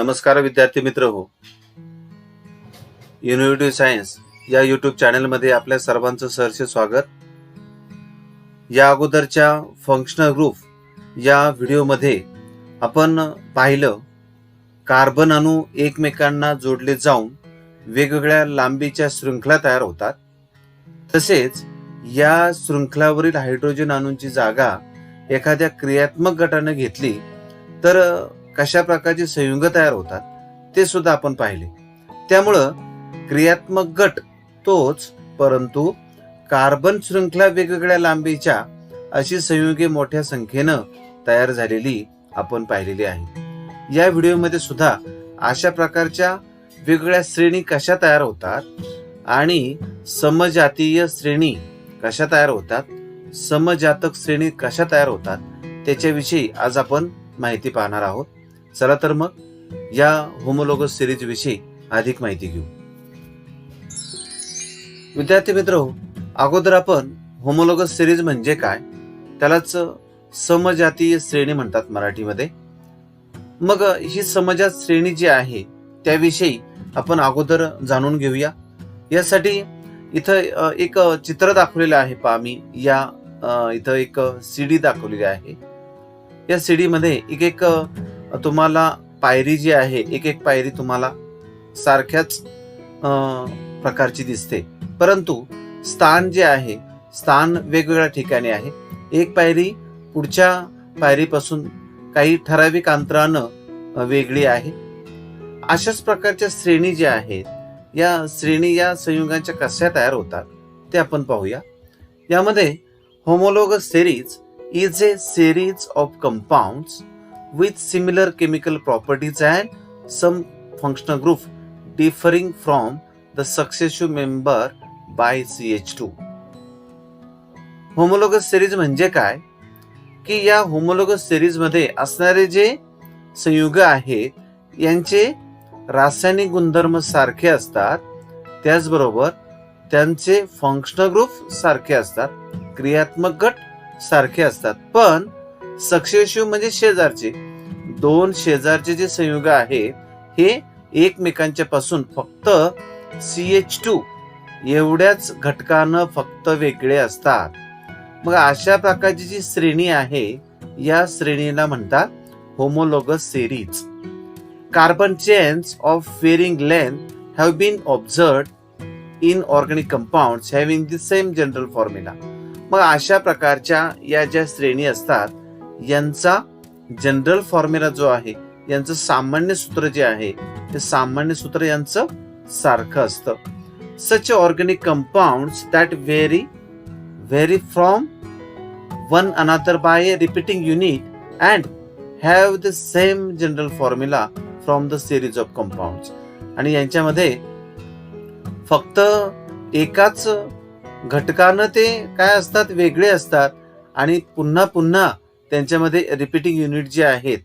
नमस्कार विद्यार्थी मित्र हो. इनोव्हेटिव्ह सायन्स या यूट्यूब चॅनलमध्ये आपल्या सर्वांचं सहर्ष स्वागत. या अगोदरच्या फंक्शनल ग्रुप या व्हिडिओमध्ये आपण पाहिलं कार्बन अणू एकमेकांना जोडले जाऊन वेगवेगळ्या लांबीच्या शृंखला तयार होतात. तसेच या शृंखलावरील हायड्रोजन अणूंची जागा एखाद्या क्रियात्मक गटाने घेतली तर कशा प्रकारचे संयुग तयार होतात ते सुद्धा आपण पाहिले. त्यामुळं क्रियात्मक गट तोच, परंतु कार्बन शृंखला वेगवेगळ्या लांबीच्या अशी संयुगे मोठ्या संख्येनं तयार झालेली आपण पाहिलेली आहे. या व्हिडिओमध्ये सुद्धा अशा प्रकारच्या वेगवेगळ्या श्रेणी कशा तयार होतात आणि समजातीय श्रेणी कशा तयार होतात, समजातक श्रेणी कशा तयार होतात त्याच्याविषयी आज आपण माहिती पाहणार आहोत. चला तर मग या होमोलोगस सिरीज विषयी अधिक माहिती घेऊ. विद्यार्थी मित्र, अगोदर आपण होमोलोगस सिरीज म्हणजे काय, त्यालाच समजातीय श्रेणी म्हणतात मराठीमध्ये. मग ही समजात श्रेणी जी आहे त्याविषयी आपण अगोदर जाणून घेऊया. यासाठी इथं एक चित्र दाखवलेलं आहे पहा. मी या इथं एक सीडी दाखवलेली आहे. या सीडी मध्ये एक तुम्हाला पायरी जी आहे, एक पायरी तुम्हाला सारख्याच प्रकारची दिसते, परंतु स्थान जे आहे, स्थान वेगवेगळ्या ठिकाणी आहे. एक पायरी पुढच्या पायरीपासून काही ठराविक अंतरानं वेगळी आहे. अशाच प्रकारच्या श्रेणी ज्या आहेत, या श्रेणी या संयुगांच्या कशा तयार होतात ते आपण पाहूया. यामध्ये homologous series is a series of compounds with similar chemical properties and some functional group differing from the successive member by CH2. Homologous series म्हणजे काय की या होमोलोगस सिरीज मध्ये असणारे जे संयुग आहेत यांचे रासायनिक गुणधर्म सारखे असतात, त्याचबरोबर त्यांचे फंक्शनल ग्रुप सारखे असतात, क्रियात्मक गट सारखे असतात. पण सक्सेसिव्ह म्हणजे शेजारचे, दोन शेजारचे जे संयुग आहेत हे एकमेकांच्या पासून फक्त CH2 एवढ्याच घटकानं फक्त वेगळे असतात. मग अशा प्रकारची जी श्रेणी आहे या श्रेणीला म्हणतात homologous series. Carbon chains of varying length have been observed in organic compounds having the same general formula. मग अशा प्रकारच्या या ज्या श्रेणी असतात यांचा जनरल फॉर्म्युला जो आहे, यांचं सामान्य सूत्र जे आहे ते सामान्य सूत्र यांचं सारखं असतं. Such organic compounds that vary from one another by a repeating unit and have the same general formula from the series of compounds. आणि यांच्यामध्ये फक्त एकाच घटकानं ते काय असतात, वेगळे असतात आणि पुन्हा पुन्हा त्यांच्यामध्ये रिपीटिंग युनिट जे आहेत,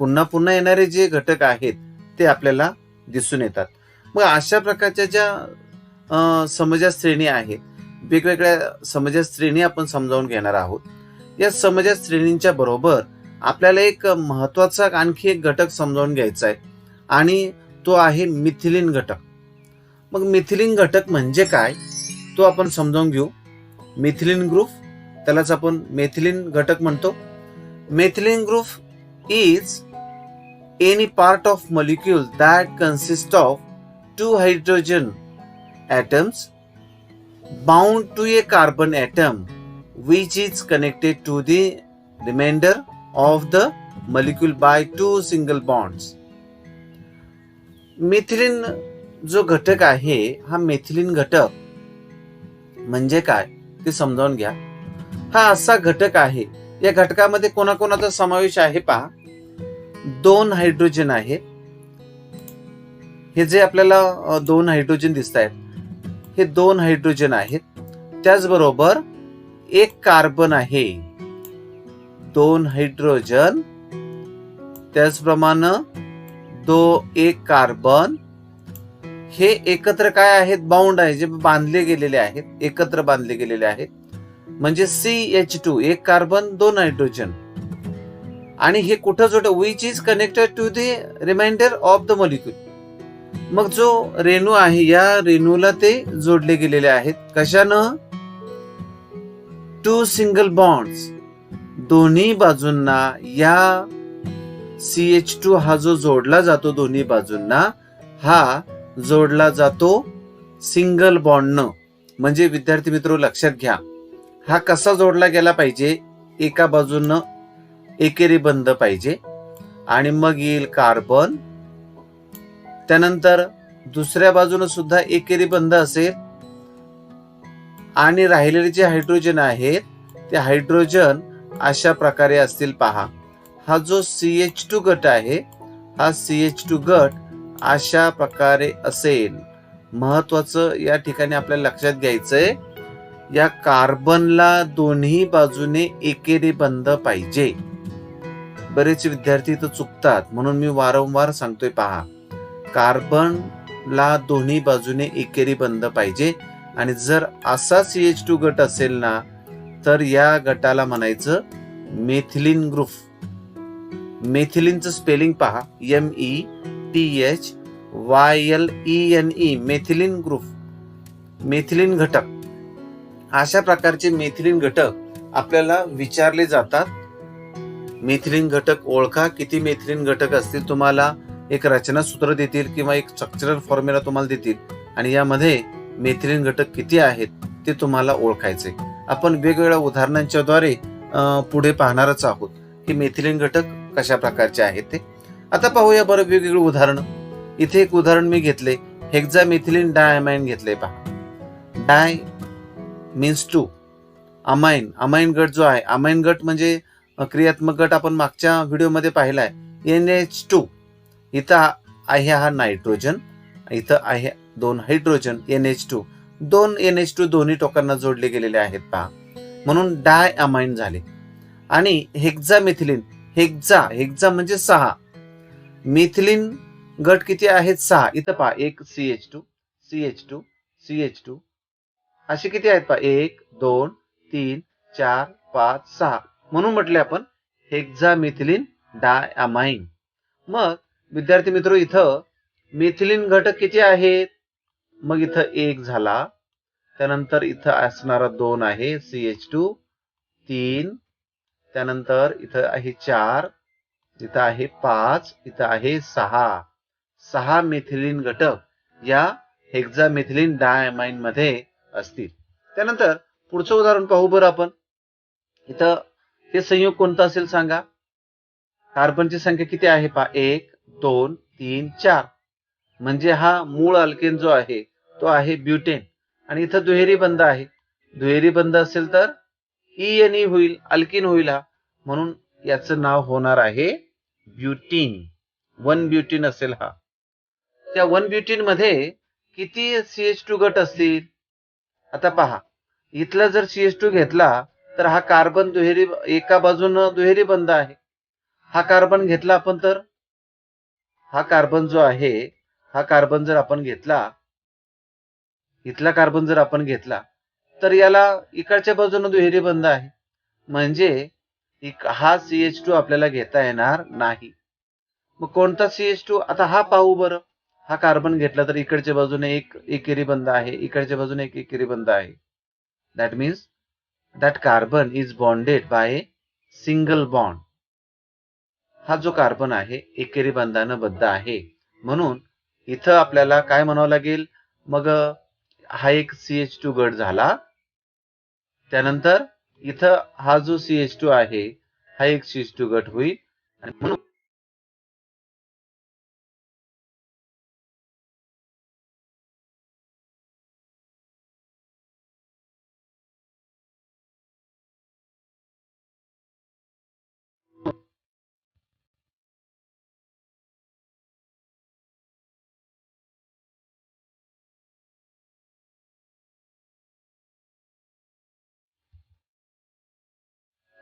पुन्हा पुन्हा येणारे जे घटक आहेत ते आपल्याला दिसून येतात. मग अशा प्रकारच्या ज्या समजात श्रेणी आहेत, वेगवेगळ्या समजात श्रेणी आपण समजावून घेणार आहोत. या समजात श्रेणींच्या बरोबर आपल्याला एक महत्वाचा आणखी एक घटक समजावून घ्यायचा आहे आणि तो आहे मिथिलीन घटक. मग मिथिलीन घटक म्हणजे काय तो आपण समजावून घेऊ. मिथिलीन ग्रुप, त्यालाच आपण मेथिलीन घटक म्हणतो. Methylene group is any part of molecule that consist of two hydrogen atoms bound to a carbon atom which is connected to the remainder of the molecule by two single bonds. Methylene जो घटक आहे, हा methylene घटक म्हणजे काय ते समजावून घ्या. हा असा घटक आहे, या घटकामध्ये कोणाकोणाचा समावेश आहे पहा. दोन हायड्रोजन आहेत, हे जे आपल्याला दोन हायड्रोजन दिसत आहेत हे दोन हायड्रोजन आहेत. त्याचबरोबर एक कार्बन आहे, दोन हायड्रोजन, त्याचप्रमाणे एक कार्बन, हे एकत्र काय आहेत, बाउंड आहे, जे बांधले गेलेले आहेत, एकत्र बांधले गेलेले आहेत. म्हणजे CH2 एक कार्बन दोन हायड्रोजन. आणि हे कुठं जोड, which is connected to the remainder of the molecule. मग जो रेणू आहे या रेणूला ते जोडले गेलेले आहेत. कशानं? Two single bonds. दोन्ही बाजूंना या CH2 हा जो जोडला जातो दोन्ही बाजूंना, हा जोडला जातो सिंगल बॉन्डनं. म्हणजे विद्यार्थी मित्र लक्षात घ्या, हा कसा जोडला गेला पाहिजे? एका बाजूनं एकेरी बंध पाहिजे आणि मग येईल कार्बन, त्यानंतर दुसऱ्या बाजूने सुद्धा एकेरी बंध असेल आणि राहिलेले जे हायड्रोजन आहेत ते हायड्रोजन अशा प्रकारे असतील. पहा, हा जो CH2 गट आहे हा CH2 गट अशा प्रकारे असेल. महत्वाचं या ठिकाणी आपल्याला लक्षात घ्यायचंय, या कार्बनला दोन्ही बाजूने एकेरी बंध पाहिजे. बरेच विद्यार्थी इथं चुकतात, म्हणून मी वारंवार सांगतोय. पहा, कार्बनला दोन्ही बाजूने एकेरी बंध पाहिजे आणि जर असा CH2 गट असेल ना तर या गटाला म्हणायचं मेथिलीन ग्रुप. मेथिलीनचं स्पेलिंग पहा, METHYLENE, मेथिलीन ग्रुप, मेथिलीन घटक. अशा प्रकारचे मेथिलीन घटक आपल्याला विचारले जातात. मेथिलीन घटक ओळखा. किती मेथिलीन घटक असतील तुम्हाला एक रचना सूत्र देतील किंवा एक स्ट्रक्चरल फॉर्म्युला तुम्हाला देतील आणि यामध्ये मेथिलीन घटक किती आहेत ते तुम्हाला ओळखायचे. आपण वेगवेगळ्या उदाहरणांच्या द्वारे पुढे पाहणारच आहोत की मेथिलीन घटक कशा प्रकारचे आहेत ते. आता पाहूया बरं वेगवेगळी उदाहरणं. इथे एक उदाहरण मी घेतले, हेक्सामेथिलीन डायअमाइन घेतले. पहा, डाय मीन्स टू, अमाइन, अमाइन गट जो आहे, अमाइन गट म्हणजे क्रियात्मक गट आपण मागच्या व्हिडिओमध्ये पाहिलाय. NH2, इथं आहे हा नायट्रोजन, इथं आहे 2 हायड्रोजन, NH2, 2 NH2 दोन्ही टोकांना जोडले गेलेले आहेत. पहा, म्हणून डाय अमाइन झाले. आणि हेक्सामेथिलीन, हेक्सा म्हणजे 6, मिथिलीन गट किती आहेत? 6. इथं पहा, एक CH2, CH2, CH2 असे किती आहेत? पहा, 1 2 3 4 5 6, म्हणून म्हटले आपण हेक्सामेथिलीन डायअमाइन. मग विद्यार्थी मित्र, इथं मेथिलीन घटक किती आहेत? मग इथं 1 झाला, त्यानंतर इथं असणारा 2 आहे CH2, 3, त्यानंतर इथं आहे 4, इथं आहे 5, इथं आहे 6. 6 मेथिलीन घटक या हेक्सामेथिलीन डायअमाइन मध्ये असतील. त्यानंतर पुढचं उदाहरण पाहू बरं आपण. इथं हे संयुग कोणतं असेल सांगा? कार्बनची संख्या किती आहे? पहा, 1 2 3 4, म्हणजे हा मूळ अल्केन जो आहे तो आहे ब्युटेन. आणि इथं दुहेरी बंध आहे. दुहेरी बंध असेल तर ENE होईल, अल्किन होईल हा, म्हणून याचं नाव होणार आहे ब्युटीन. 1 ब्युटीन असेल हा. त्या 1 ब्युटीन मध्ये किती CH2 गट असतील? आता पहा, इथला जर CH2 घेतला तर हा कार्बन दुहेरी, एका बाजूनं दुहेरी बंध आहे. हा कार्बन घेतला आपण तर हा कार्बन जो आहे, हा कार्बन जर आपण घेतला, इथला कार्बन जर आपण घेतला तर याला इकडच्या बाजूने दुहेरी बंध आहे, म्हणजे हा CH2 आपल्याला घेता येणार नाही. मग कोणता CH2? आता हा पाहू बरं. हा कार्बन घेतला तर इकडच्या बाजूने एक एकेरी बंध आहे, इकडच्या बाजूने एक एकेरी बंध आहे. That means that carbon is bonded by single bond. हा जो कार्बन आहे एकेरी बंधानं बद्ध आहे, म्हणून इथं आपल्याला काय म्हणावं लागेल? मग हा एक CH2 गट झाला, त्यानंतर इथं हा जो CH2 आहे हा एक CH2 गट होईल आणि म्हणून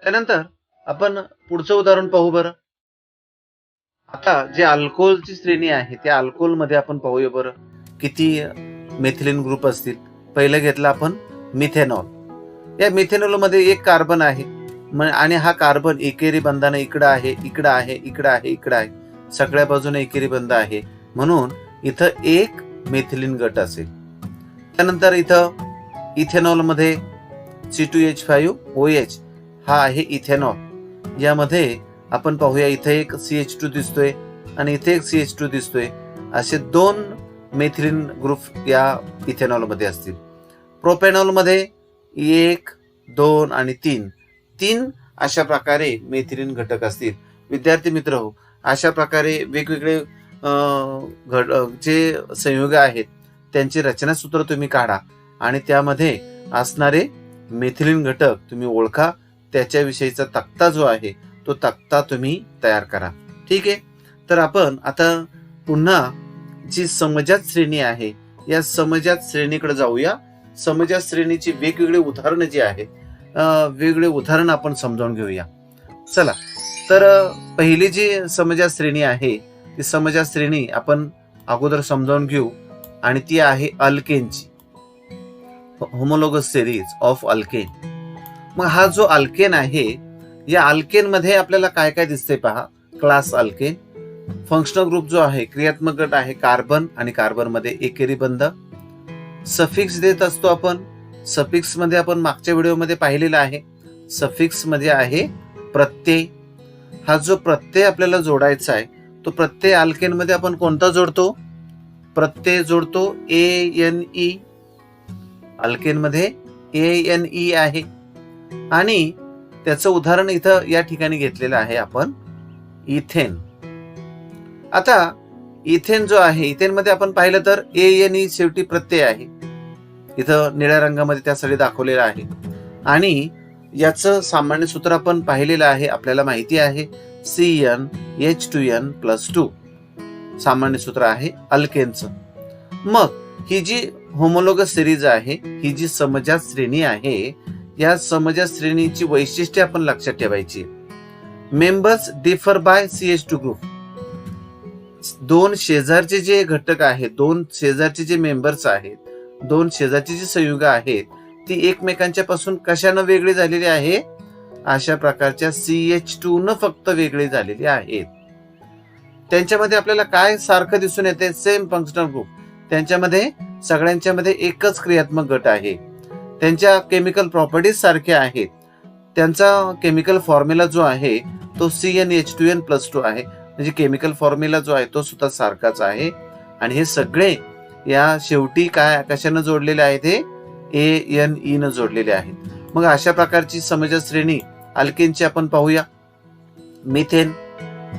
त्यानंतर आपण पुढचं उदाहरण पाहू बरं. आता जे अल्कोहोलची श्रेणी आहे त्या अल्कोहोल मध्ये आपण पाहूया बरं किती मेथिलीन ग्रुप असतील. पहिलं घेतलं आपण मिथेनॉल. या मिथेनॉल मध्ये एक कार्बन आहे, आणि हा कार्बन एकेरी बंधाने इकडं आहे, इकडं आहे, इकडं आहे, इकडं आहे, सगळ्या बाजूने एकेरी बंध आहे, म्हणून इथं एक मेथिलीन गट असेल. त्यानंतर इथं इथेनॉल मध्ये C2H5OH हा आहे इथेनॉल. यामध्ये आपण पाहूया इथे एक CH2 दिसतोय आणि इथे एक CH2 दिसतोय. असे 2 मेथिलीन ग्रुप या इथेनॉल मध्ये असतील. प्रोपेनॉल मध्ये 1, 2 आणि 3 अशा प्रकारे मेथिलीन घटक असतील. विद्यार्थी मित्र हो, अशा प्रकारे वेगवेगळे जे संयुग आहेत त्यांची रचनासूत्र तुम्ही काढा आणि त्यामध्ये असणारे मेथिलीन घटक तुम्ही ओळखा. त्याच्याविषयीचा तक्ता जो आहे तो तक्ता तुम्ही तयार करा. ठीक आहे. तर आपण आता पुन्हा जी समजात श्रेणी आहे या समजात श्रेणीकडे जाऊया. समजात श्रेणीची वेगवेगळे उदाहरणं जी आहेत, वेगवेगळे उदाहरण आपण समजावून घेऊया. चला, तर पहिली जी समजात श्रेणी आहे ती समजात श्रेणी आपण अगोदर समजावून घेऊ आणि ती आहे अल्केनची. Homologous series of alkane. मग हा जो अल्केन आहे या अल्केन मध्ये आपल्याला काय काय दिसतंय पहा. Class alkane. फंक्शनल ग्रुप जो आहे, क्रियात्मक गट आहे कार्बन आणि कार्बन मध्ये एकेरी बंध. सफिक्स देत असतो आपण. सफिक्स मध्ये आपण मागच्या व्हिडिओमध्ये पाहिलेला आहे. सफिक्स मध्ये आहे प्रत्यय. हा जो प्रत्यय आपल्याला जोडायचा आहे तो प्रत्यय अल्केन मध्ये आपण कोणता जोडतो? प्रत्यय जोडतो ANE. अल्केन मध्ये ANE आहे आणि त्याचं उदाहरण इथं या ठिकाणी घेतलेलं आहे आपण, इथेन. आता इथेन जो आहे, इथेन मध्ये आपण पाहिलं तर ANE शेवटी प्रत्यय आहे. इथं निळ्या रंगामध्ये त्यासाठी दाखवलेलं आहे आणि याचं सामान्य सूत्र आपण पाहिलेलं आहे. आपल्याला माहिती आहे CnH2n+2 सामान्य सूत्र आहे अल्केनचं. मग ही जी होमोलोगस सिरीज आहे, ही जी समजात श्रेणी आहे, या समजात श्रेणीची वैशिष्ट्ये आपण लक्षात ठेवायची. Members differ by CH2 group. 2 शेजारचे जे घटक आहेत, 2 शेजारचे जे मेंबर्स आहेत, 2 शेजारची जी संयुग आहेत ती एकमेकांच्या पासून कशानं वेगळी झालेली आहे? अशा प्रकारच्या CH2 न फक्त वेगळी झालेली आहेत. त्यांच्यामध्ये आपल्याला काय सारखं दिसून येते? Same functional group. त्यांच्यामध्ये सगळ्यांच्या मध्ये एकच क्रियात्मक गट आहे. त्यांच्या केमिकल प्रॉपर्टीज सारख्या आहेत. त्यांचा केमिकल फॉर्म्युला जो आहे तो CnH2n+2 आहे. म्हणजे केमिकल फॉर्म्युला जो आहे तो सुद्धा सारखाच आहे. आणि हे सगळे या शेवटी काय कशानं जोडलेले आहेत? हे ANE न जोडलेले आहेत. मग अशा प्रकारची समजात श्रेणी अल्केनची आपण पाहूया. मिथेन.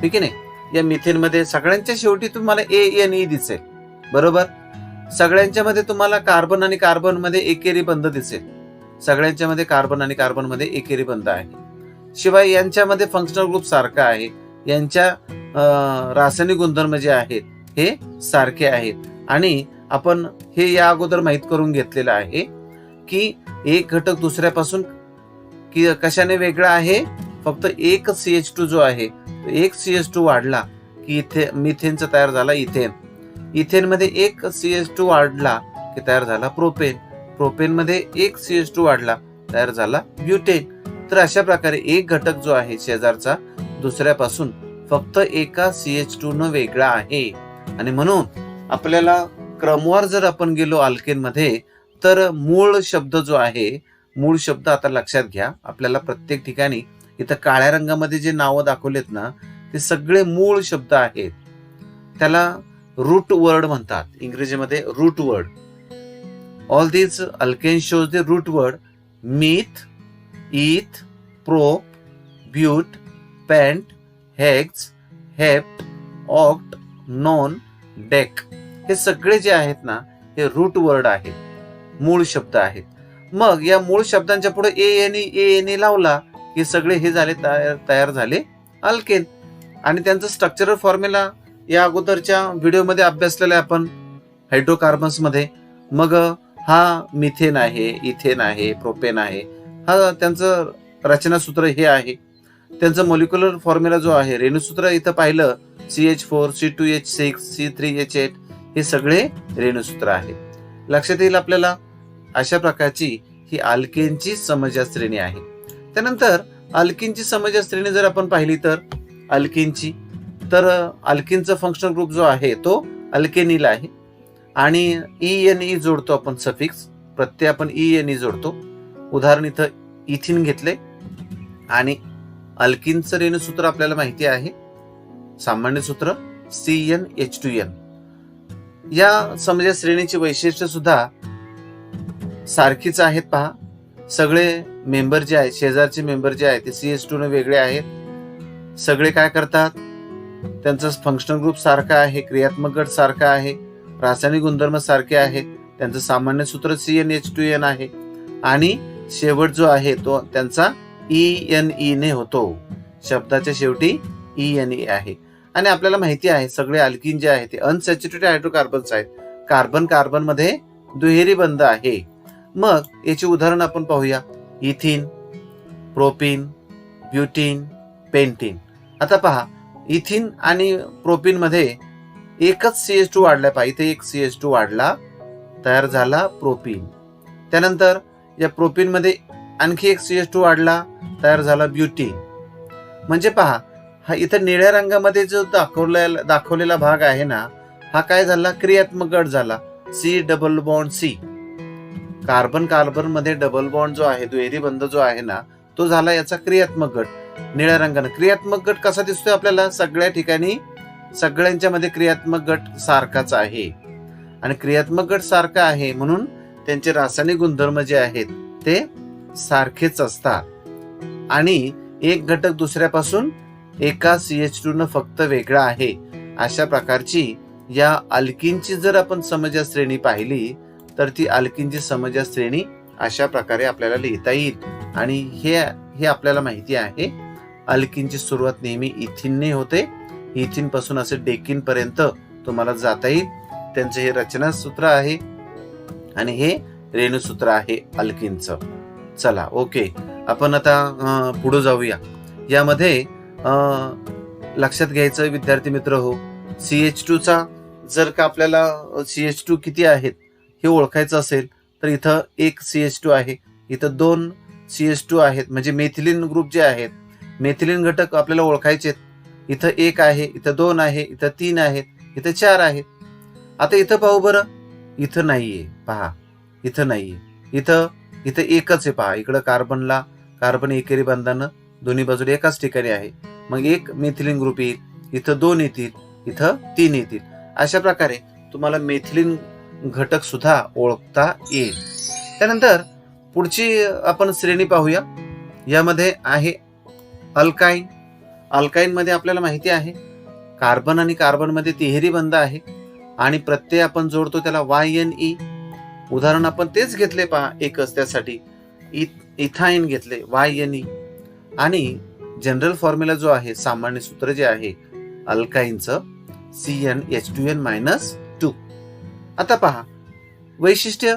ठीक आहे ना. या मिथेन मध्ये सगळ्यांच्या शेवटी तुम्हाला ANE दिसेल. बरोबर. सगळ्यांच्या मध्ये तुम्हाला कार्बन आणि कार्बन मध्ये एकेरी बंध दिसेल. सगळ्यांच्या मध्ये कार्बन आणि कार्बन मध्ये एकेरी बंध आहे. शिवाय यांच्यामध्ये फंक्शनल ग्रुप सारखा आहे. यांच्या रासायनिक गुणधर्म जे आहेत हे सारखे आहेत. आणि आपण हे या अगोदर माहित करून घेतलेलं आहे की एक घटक दुसऱ्यापासून कशाने वेगळा आहे? फक्त एक CH2 जो आहे, एक CH2 वाढला की इथे मिथेनचा तयार झाला इथेन. इथेन मध्ये एक CH2 वाढला की तयार झाला प्रोपेन. प्रोपेन मध्ये एक CH2 वाढला तयार झाला ब्युटेन. तर अशा प्रकारे एक घटक जो आहे शेजारचा दुसऱ्यापासून फक्त एका CH2 न वेगळा आहे. आणि म्हणून आपल्याला क्रमवार जर आपण गेलो अल्केन मध्ये तर मूळ शब्द जो आहे, मूळ शब्द आता लक्षात घ्या. आपल्याला प्रत्येक ठिकाणी इथं काळ्या रंगामध्ये जे नावं दाखवलेत ना ते सगळे मूळ शब्द आहेत. त्याला रूट वर्ड म्हणतात. इंग्रजीमध्ये root word. All these alkane shows the root word. Meth, eth, prop, but, pent, hex, hept, oct, non, dec. हे सगळे जे आहेत ना हे रूट वर्ड आहेत, मूळ शब्द आहेत. मग या मूळ शब्दांच्या पुढे ANE लावला हे सगळे हे झाले तयार झाले अल्केन. आणि त्यांचं स्ट्रक्चरल फॉर्म्युला या अगोदरच्या व्हिडिओमध्ये अभ्यासलेला आहे आपण हायड्रोकार्बन्स मध्ये. मग हा मिथेन आहे, इथेन आहे, प्रोपेन आहे. हा त्यांचं रचनासूत्र हे आहे. त्यांचं मॉलिक्युलर फॉर्म्युला जो आहे, रेणुसूत्र इथं पाहिलं CH4, C2H6, C3H8 हे सगळे रेणुसूत्र आहेत. लक्षात येईल आपल्याला. अशा प्रकारची ही अल्केनची समजात श्रेणी आहे. त्यानंतर अल्किनची समजा श्रेणी जर आपण पाहिली तर अल्किनची, तर अल्किनचा फंक्शनल ग्रुप जो आहे तो अल्केनिल आहे आणि ENE जोडतो आपण सफिक्स, प्रत्यय आपण ENE जोडतो. उदाहरण इथं इथिन घेतले आणि अल्किनचं रेणुसूत्र आपल्याला माहिती आहे, सामान्य सूत्र CnH2n. या समजा श्रेणीची वैशिष्ट्य सुद्धा सारखीच आहेत. पहा, सगळे मेंबर जे आहेत, शेजारचे मेंबर जे आहेत ते CH2 ने वेगळे आहेत. सगळे काय करतात, त्यांचा फंक्शनल ग्रुप सारखा आहे, क्रियात्मक गट सारखा आहे, रासायनिक गुणधर्म सारखे आहेत, त्यांचं सामान्य सूत्र CnH2n आहे आणि शेवट जो आहे तो त्यांचा ENE ने होतो. शब्दाच्या शेवटी ENE आहे. आणि आपल्याला माहिती आहे सगळे अल्किन जे आहे ते अनसॅच्युरेटेड हायड्रोकार्बन्स आहेत. कार्बन कार्बन मध्ये दुहेरी बंध आहे. मग याची उदाहरण आपण पाहूया. Ethyne, propyne, butyne, pentyne. आता पहा, इथिन आणि प्रोपिन मध्ये एकच CH2 वाढला. पहा, इथे एक CH2 वाढला, तयार झाला प्रोपिन. त्यानंतर या प्रोपिन मध्ये आणखी एक CH2 वाढला, तयार झाला ब्युटीन. म्हणजे पहा, हा इथं निळ्या रंगामध्ये जो दाखवलेला भाग आहे ना, हा काय झाला, क्रियात्मक गट झाला, C double bond C. Carbon carbon मध्ये डबल बॉन्ड जो आहे, दुहेरी बंध जो आहे ना, तो झाला याचा क्रियात्मक गट निळ्या रंगाने. क्रियात्मक गट कसा दिसतोय आपल्याला, सगळ्या ठिकाणी सगळ्यांच्या मध्ये क्रियात्मक गट सारखाच आहे आणि क्रियात्मक गट सारखा आहे म्हणून त्यांचे रासायनिक गुणधर्म जे आहेत ते सारखेच असतात आणि एक घटक दुसऱ्यापासून एका CH2 न फक्त वेगळा आहे. अशा प्रकारची या अल्किनची जर आपण समजा श्रेणी पाहिली तर ती अल्किनची समजा श्रेणी अशा प्रकारे आपल्याला लिहिता येईल. आणि हे आपल्याला माहिती आहे, अल्किनची सुरुवात नेहमी इथिनने होते. इथिन पासून असे डेकिन पर्यंत तुम्हाला जाता येईल. त्यांचे हे रचना सूत्र आहे आणि हे रेणुसूत्र आहे अल्किनचं. चला, ओके, आपण आता पुढे जाऊया. यामध्ये लक्षात घ्यायचं विद्यार्थी मित्र हो, CH2 चा जर का आपल्याला CH2 किती आहेत हे ओळखायचं असेल तर इथं एक CH2 आहे, इथं 2 CH2 आहेत. म्हणजे मेथिलीन ग्रुप जे आहेत, मेथिलीन घटक आपल्याला ओळखायचे. इथं 1 आहे, इथं 2 आहे, इथं 3 आहेत, इथं 4 आहेत. आता इथं पाहू बरं, इथं नाहीये. पहा, इथं नाहीये, इथं एकच आहे. पहा, इकडं कार्बन एकेरी बंधानं दोन्ही बाजूला एकाच ठिकाणी आहे. मग एक मेथिलीन ग्रुप येईल, इथं 2 येतील, इथं 3 येतील. अशा प्रकारे तुम्हाला मेथिलीन घटक सुद्धा ओळखता येईल. त्यानंतर पुढची आपण श्रेणी पाहूया. यामध्ये आहे अल्काईन. अल्काईन मध्ये आपल्याला माहिती आहे कार्बन आणि कार्बन मध्ये तिहेरी बंध आहे आणि प्रत्यय आपण जोडतो त्याला YNE. उदाहरण आपण तेच घेतले, पहा, एकच त्यासाठी इथाईन घेतले, YNE. आणि जनरल फॉर्म्युला जो आहे, सामान्य सूत्र जे आहे अल्काईनचं CnH2n-2. आता पहा वैशिष्ट्य,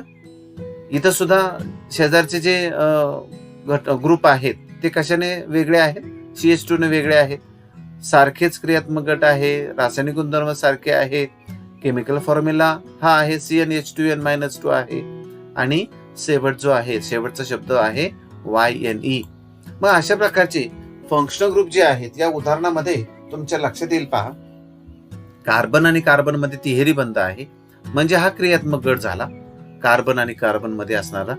इथं सुद्धा शेजारचे जे ग्रुप आहेत ते कशाने वेगळे आहेत, CH2 ने वेगळे आहेत. सारखेच क्रियात्मक गट आहे, रासायनिक गुणधर्म सारखे आहेत. केमिकल फॉर्म्युला हा आहे CnH2n-2 आहे आणि शेवट जो आहे, शेवटचा शब्द आहे YNE. मग अशा प्रकारचे फंक्शनल ग्रुप जे आहेत या उदाहरणामध्ये तुमच्या लक्षात येईल. पहा, कार्बन आणि कार्बन मध्ये तिहेरी बंध आहे म्हणजे हा क्रियात्मक गट झाला. कार्बन आणि कार्बन मध्ये असणारा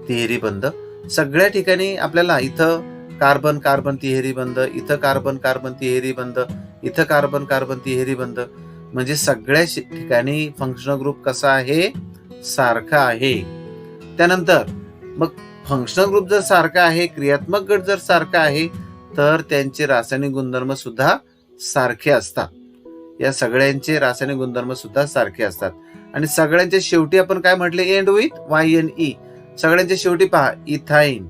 तिहेरी बंध सगळ्या ठिकाणी आपल्याला इथं कार्बन कार्बन तिहेरी बंध, इथं कार्बन कार्बन तिहेरी बंध, इथं कार्बन कार्बन तिहेरी बंध. म्हणजे सगळ्या ठिकाणी फंक्शनल ग्रुप कसा आहे, सारखा आहे. त्यानंतर मग फंक्शनल ग्रुप जर सारखा आहे, क्रियात्मक गट जर सारखा आहे तर त्यांचे रासायनिक गुणधर्म सुद्धा सारखे असतात. या सगळ्यांचे रासायनिक गुणधर्म सुद्धा सारखे असतात आणि सगळ्यांच्या शेवटी आपण काय म्हटले, एंड विथ YNE. सगळ्यांच्या शेवटी पहा, इथाईन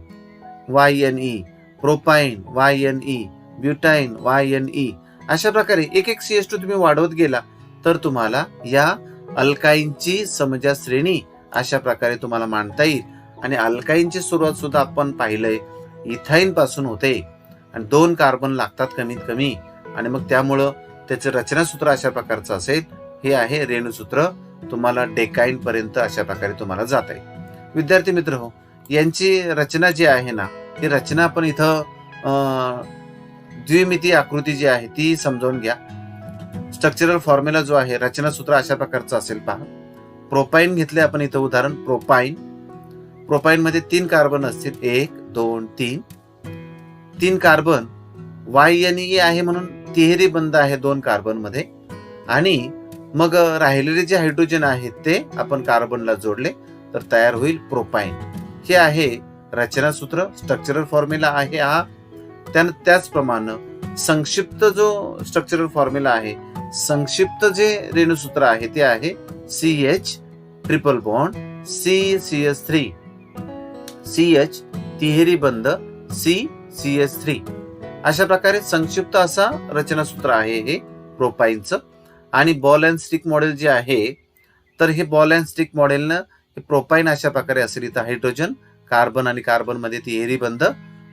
YNE, प्रोपाईन YNE, ब्युटाईन YNE. अशा प्रकारे एक एक CH2 तुम्ही वाढवत गेला तर तुम्हाला या अल्काईनची समजा श्रेणी अशा प्रकारे तुम्हाला मांडता येईल. आणि अल्काईनची सुरुवात सुद्धा आपण पाहिलंय इथाईन पासून होते आणि 2 कार्बन लागतात कमीत कमी आणि मग त्यामुळं त्याचं रचनासूत्र अशा प्रकारचं असेल. हे आहे रेणुसूत्र. तुम्हाला डेकाईन पर्यंत अशा प्रकारे तुम्हाला जाता येईल. विद्यार्थी मित्र हो, यांची रचना जी आहे ना, ही रचना आपण इथं द्विमितीय आकृती जी आहे ती समजावून घ्या. स्ट्रक्चरल फॉर्म्युला जो आहे, रचनासूत्र अशा प्रकारचं असेल पहा. प्रोपाईन घेतले आपण इथं उदाहरण. प्रोपाईन मध्ये 3 कार्बन असतील, 1 2 3. 3 कार्बन YNE आहे म्हणून तिहेरी बंध आहे 2 कार्बन मध्ये. आणि मग राहिलेले जे हायड्रोजन आहेत ते आपण कार्बनला जोडले तर तयार होईल प्रोपाईन. हे आहे रचनासूत्र, स्ट्रक्चरल फॉर्म्युला आहे हा. त्याचप्रमाणे संक्षिप्त जो स्ट्रक्चरल फॉर्म्युला आहे, संक्षिप्त जे रेणुसूत्र आहे ते आहे CH triple bond CCH3, CH तिहेरी बंध CCH3. अशा प्रकारे संक्षिप्त असा रचनासूत्र आहे हे प्रोपाईनचं. आणि बॉल अँड स्टिक मॉडेल जे आहे, तर हे बॉल अँड स्टिक मॉडेलनं प्रोपाईन अशा प्रकारे असेल. इथं हायड्रोजन, कार्बन आणि कार्बन मध्ये तिहेरी बंध,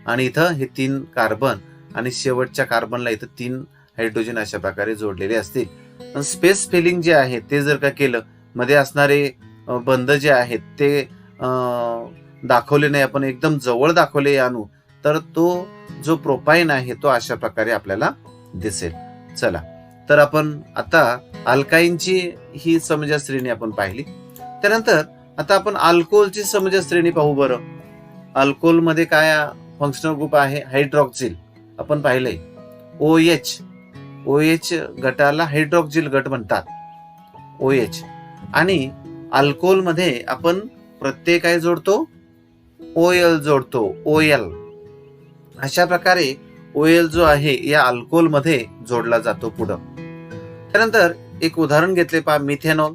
आणि इथं हे 3 कार्बन आणि शेवटच्या कार्बनला इथं 3 हायड्रोजन अशा प्रकारे जोडलेले असतील. स्पेस फिलिंग जे आहे ते जर का केलं, मध्ये असणारे बंध जे आहेत ते दाखवले नाही, आपण एकदम जवळ दाखवले आणू, तर तो जो प्रोपाईन आहे तो अशा प्रकारे आपल्याला दिसेल. चला, तर आपण आता अल्काईनची ही समजा श्रेणी आपण पाहिली. त्यानंतर आता आपण अल्कोहोलची समजा श्रेणी पाहू. बरं, अल्कोहोल मध्ये काय फंक्शनल ग्रुप आहे? हायड्रॉक्सिल. आपण पाहिलंय OH गटाला हायड्रॉक्सिल गट म्हणतात, OH. आणि अल्कोहोल मध्ये आपण प्रत्येक काय जोडतो? OL जोडतो, OL. अशा प्रकारे OL जो आहे या अल्कोहोल मध्ये जोडला जातो पुढं. त्यानंतर एक उदाहरण घेतले पहा, मिथेनॉल.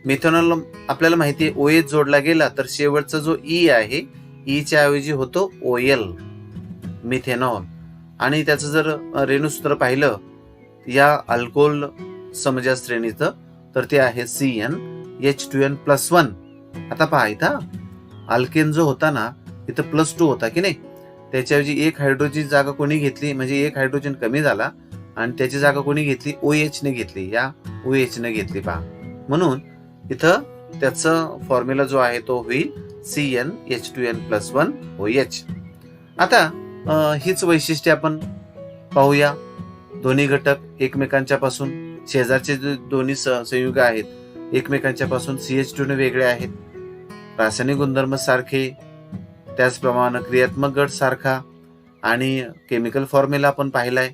मिथेनॉल आपल्याला माहिती आहे OH जोडला गेला तर शेवटचा जो E आहे, E च्या ऐवजी होतो OL, मिथेनॉल. आणि त्याचं जर रेणुसूत्र पाहिलं या अल्कोहोल समजा श्रेणीचं, तर ते आहे CnH2n+1. आता पहा, इथं अल्केन जो होता ना, इथं +2 होता की नाही, त्याच्याऐवजी एक हायड्रोजन जागा कोणी घेतली, म्हणजे एक हायड्रोजन कमी झाला आणि त्याची जागा कोणी घेतली? OH ने घेतली, या OH ने घेतली पहा. म्हणून इथं त्याचं फॉर्म्युला जो आहे तो होईल CnH2n+1 OH. आता हीच वैशिष्ट्ये आपण पाहूया. दोन्ही घटक एकमेकांच्या पासून, शेजारचे जे दोन्ही संयुग आहेत एकमेकांच्या पासून CH2 ने वेगळे आहेत. रासायनिक गुणधर्म सारखे, त्याचप्रमाणे क्रियात्मक गट सारखा, आणि केमिकल फॉर्म्युला आपण पाहिलाय.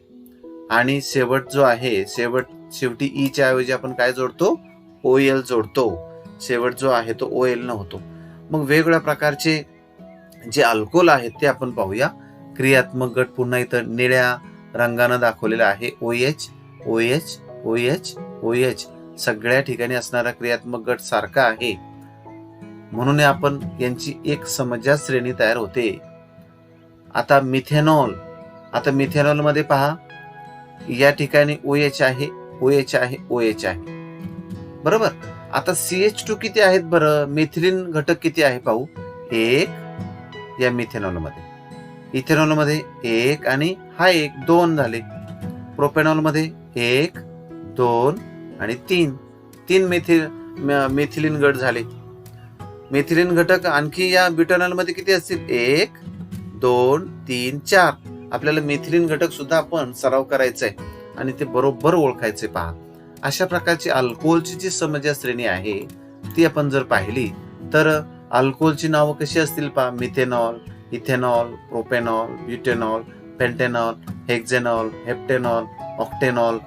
आणि शेवट जो आहे, शेवटी E च्या ऐवजी आपण काय जोडतो? OL जोडतो. शेवट जो आहे तो OL न होतो. मग वेगवेगळ्या प्रकारचे जे अल्कोहोल आहेत ते आपण पाहूया. क्रियात्मक गट पुन्हा इथं निळ्या रंगानं दाखवलेला आहे. OH OH OH OH सगळ्या ठिकाणी असणारा क्रियात्मक गट सारखा आहे, म्हणून आपण यांची एक समजा श्रेणी तयार होते. आता मिथेनॉल. आता मिथेनॉल मध्ये पहा, या ठिकाणी OH आहे, OH आहे, OH आहे, बरोबर. आता CH2 किती आहेत बरं? मिथिलीन घटक किती आहे पाहू. 1 या मिथेनॉल मध्ये. इथेनॉल मध्ये 1 आणि हा 1, 2 झाले. प्रोपेनॉल मध्ये 1 2 आणि 3 मिथिलीन गट झाले. मिथिलीन घटक आणखी या ब्युटेनॉल मध्ये किती असतील? 1 2 3 4. आपल्याला मिथिलीन घटक सुद्धा आपण सराव करायचा आहे आणि ते बरोबर ओळखायचे पहा. अशा प्रकारची अल्कोहोलची जी समजा श्रेणी आहे ती आपण जर पाहिली तर अल्कोहोलची नावं कशी असतील पहा. Methanol, ethanol, propanol, butanol, pentanol, hexanol, heptanol, octanol,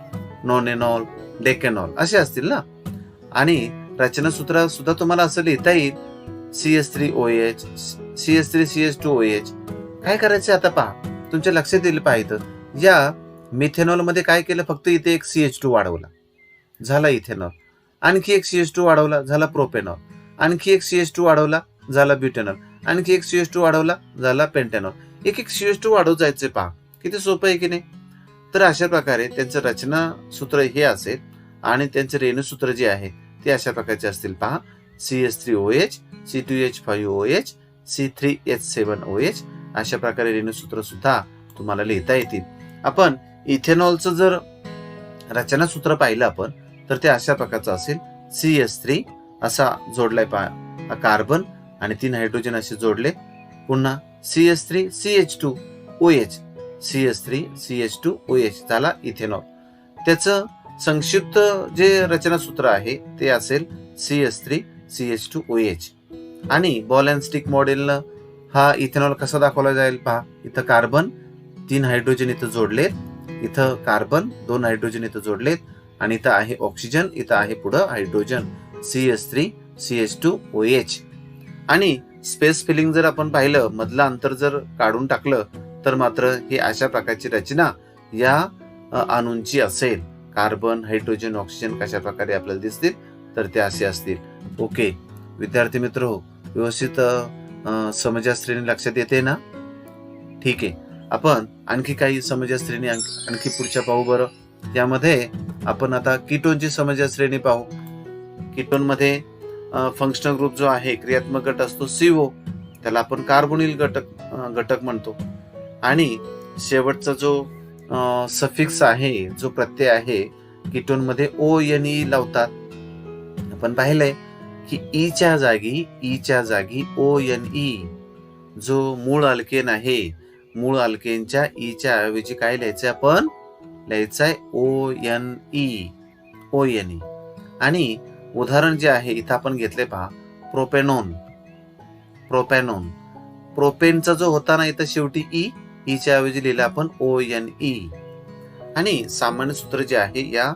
nonanol, decanol असे असतील ना. आणि रचनासूत्र सुद्धा तुम्हाला असं लिहिता येईल CH3OH, CH3CH2OH. काय करायचं आता पहा, तुमच्या लक्षात येईल पाहिजे. या मिथेनॉल मध्ये काय केलं? फक्त इथे एक CH2 वाढवला, झाला इथेनॉल. आणखी एक CH2 वाढवला, झाला प्रोपेनॉल. आणखी एक CH2 वाढवला, झाला ब्युटेनॉल. आणखी एक CH2 वाढवला, झाला पेंटेनॉल. एक CH2 वाढवत जायचे पहा. किती सोपं आहे की नाही. तर अशा प्रकारे त्यांचं रचना सूत्र हे असेल आणि त्यांचे रेणुसूत्र जे आहे ते अशा प्रकारचे असतील पहा. CH3OH, C2H5OH, C3H7OH. अशा प्रकारे रेणुसूत्र सुद्धा तुम्हाला लिहिता येतील. आपण इथेनॉलचं जर रचनासूत्र पाहिलं आपण तर ते अशा प्रकारचं असेल. CH3 असा जोडलाय पहा, कार्बन आणि 3 हायड्रोजन असे जोडले. पुन्हा CH3CH2OH CH3 CH2OH झाला इथेनॉल. त्याचं संक्षिप्त जे रचनासूत्र आहे ते असेल CH3 CH2OH. आणि बॉल अँड स्टिक मॉडेलनं हा इथेनॉल कसा दाखवला जाईल पहा. इथं कार्बन 3 हायड्रोजन इथं जोडलेत, इथं कार्बन 2 हायड्रोजन इथं जोडलेत, आणि इथं आहे ऑक्सिजन, इथं आहे पुढं हायड्रोजन CH3 CH2OH. आणि स्पेस फिलिंग जर आपण पाहिलं, मधलं अंतर जर काढून टाकलं तर मात्र ही अशा प्रकारची रचना या अणूंची असेल. कार्बन, हायड्रोजन, ऑक्सिजन कशा प्रकारे आपल्याला दिसतील तर ते असे असतील. ओके विद्यार्थी मित्र हो, व्यवस्थित समजा श्रेणी लक्षात येते ना? ठीक आहे, आपण आणखी काही समजा श्रेणी आणखी पुढच्या पाहू बरं. यामध्ये आपण आता कीटोनची समजा श्रेणी पाहू. कीटोन मध्ये फंक्शनल ग्रुप जो आहे, क्रियात्मक गट असतो CO, त्याला आपण कार्बोनिल घटक म्हणतो. आणि शेवटचा जो सफिक्स आहे, जो प्रत्यय आहे, कीटोन मध्ये ONE लावतात. आपण पाहिलंय की ईच्या जागी ONE, जो मूळ अल्केन आहे, मूळ अल्केनच्या ईच्या ऐवजी काय लिहायचंय आपण? लिहायचंय ONE. आणि उदाहरण जे आहे इथं आपण घेतले पहा, प्रोपेनॉन. प्रोपेनचा जो होता ना, इथं शेवटी ईच्या ऐवजी लिहिलं आपण ONE. आणि सामान्य सूत्र जे आहे या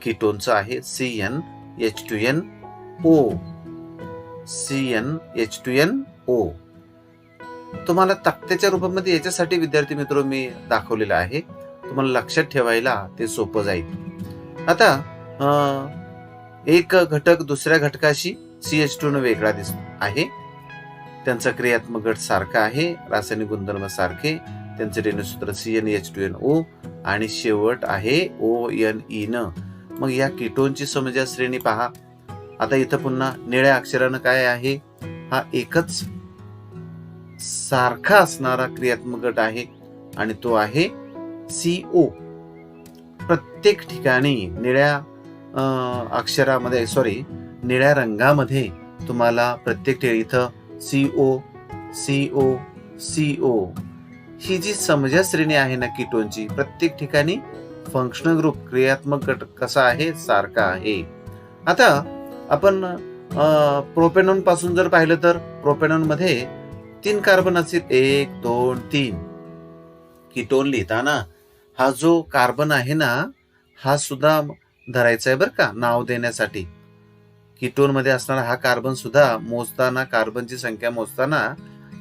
कीटोनचं आहे CnH2NO. तुम्हाला तक्त्याच्या रूपामध्ये याच्यासाठी विद्यार्थी मित्र मी दाखवलेलं आहे, तुम्हाला लक्षात ठेवायला ते सोपं जाईल. आता एक घटक दुसऱ्या घटकाशी CH2 न वेगळा दिसतो आहे, त्यांचा क्रियात्मक गट सारखा आहे, रासायनिक गुणधर्म सारखे, त्यांचे रेणूसूत्र CnH2NO आणि शेवट आहे ONE न. मग या कीटोनची समजा श्रेणी पहा. आता इथं पुन्हा निळ्या अक्षरानं काय आहे? हा एकच सारखा असणारा क्रियात्मक गट आहे आणि तो आहे CO. प्रत्येक ठिकाणी निळ्या निळ्या रंगामध्ये तुम्हाला प्रत्येक ठिकाणी इथं CO ही जी समजा श्रेणी आहे ना कीटोनची, प्रत्येक ठिकाणी फंक्शनल ग्रुप क्रियात्मक गट कसा आहे? सारखा आहे. आता आपण प्रोपेनॉन पासून जर पाहिलं तर प्रोपेनॉन मध्ये 3 कार्बन असतील, 1 2 3. कीटोन लिहिताना हा जो कार्बन आहे ना, हा सुद्धा धरायचा आहे बरं का, नाव देण्यासाठी. कीटोन मध्ये असणारा हा कार्बन सुद्धा मोजताना, कार्बनची संख्या मोजताना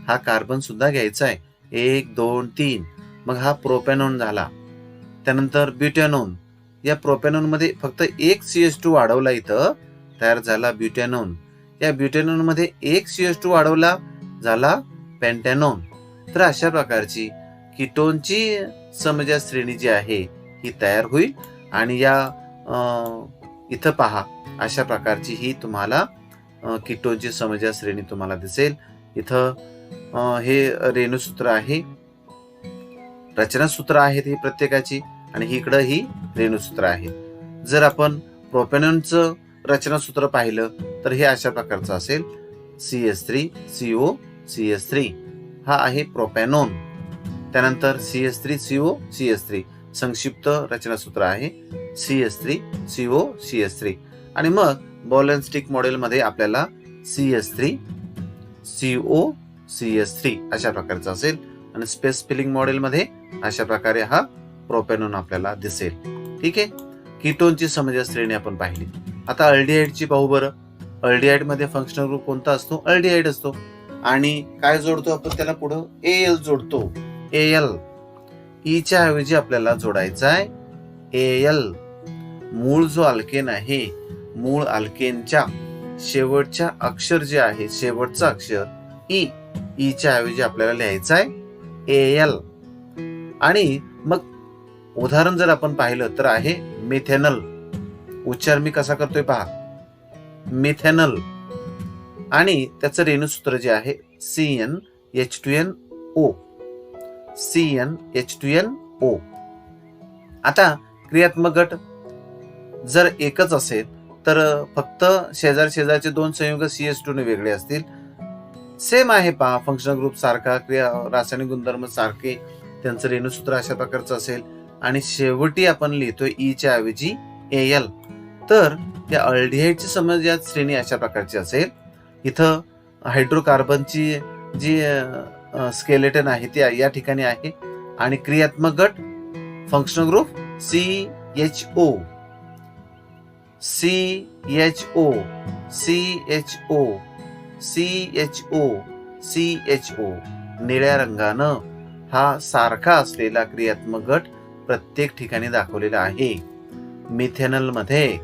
हा कार्बन सुद्धा घ्यायचा आहे, 1 2 3. मग हा प्रोपेनॉन झाला. त्यानंतर ब्युटॅनॉन. या प्रोपेनॉन मध्ये फक्त एक CH2 वाढवला, इथं तयार झाला ब्युटॅनॉन. या ब्युटॅनॉन मध्ये एक CH2 वाढवला, झाला पेंटॅनॉन. तर अशा प्रकारची कीटोनची समजा श्रेणी जी आहे ही तयार होईल. आणि या इथं पहा, अशा प्रकारची ही तुम्हाला कीटोनची समजा श्रेणी तुम्हाला दिसेल. इथं हे रेणूसूत्र आहे, रचनासूत्र आहेत ही प्रत्येकाची, आणि इकडं ही रेणूसूत्र आहे. जर आपण प्रोपेनॉनचं रचनासूत्र पाहिलं तर हे अशा प्रकारचं असेल, CH3 CO CH3 हा आहे प्रोपेनॉन. त्यानंतर CH3 CO CH3 संक्षिप्त रचनासूत्र आहे CH3 CO CH3. आणि मग बॉल अँड स्टिक मॉडेल मध्ये आपल्याला CH3 CO CH3 अशा प्रकारचा असेल. आणि स्पेस फिलिंग मॉडेल मध्ये अशा प्रकारे हा प्रोपेनॉन आपल्याला दिसेल. ठीक आहे, कीटोनची समजा श्रेणी आपण पाहिली. आता अल्डिहाइडची पाहू बरं. अल्डिहाइड मध्ये फंक्शनल ग्रुप कोणता असतो? अल्डिहाइड असतो. आणि काय जोडतो आपण त्याला? पुढं AL जोडतो. AL ईच्या ऐवजी आपल्याला जोडायचा आहे AL. मूळ जो अल्केन आहे, मूळ अल्केनच्या शेवटच्या अक्षर जे आहे, शेवटचा अक्षर ईच्या ऐवजी आपल्याला लिहायचा आहे AL. आणि मग उदाहरण जर आपण पाहिलं तर आहे मिथेनॉल. उच्चार मी कसा करतोय पहा, मिथेनॉल. आणि त्याचं रेणूसूत्र जे आहे CnH2NO. CnH2NO. आता क्रियात्मक गट जर एकच असेल तर फक्त शेजारचे 2 संयुग CH2 ने वेगळे असतील. सेम आहे पहा, फंक्शनल ग्रुप सारखा, रासायनिक गुणधर्म सारखे, त्यांचं रेणुसूत्र अशा प्रकारचं असेल आणि शेवटी आपण लिहितोय ईच्या ऐवजी एल, तर त्या अल्डिहाइडची समजा श्रेणी अशा प्रकारची असेल. इथं हायड्रोकार्बनची जी स्केलेटन आहे ती या ठिकाणी आहे आणि क्रियात्मक गट functional group CHO CHO CHO CHO CHO निळ्या रंगानं हा सारखा असलेला क्रियात्मक गट प्रत्येक ठिकाणी दाखवलेला आहे. मिथेनॉल मध्ये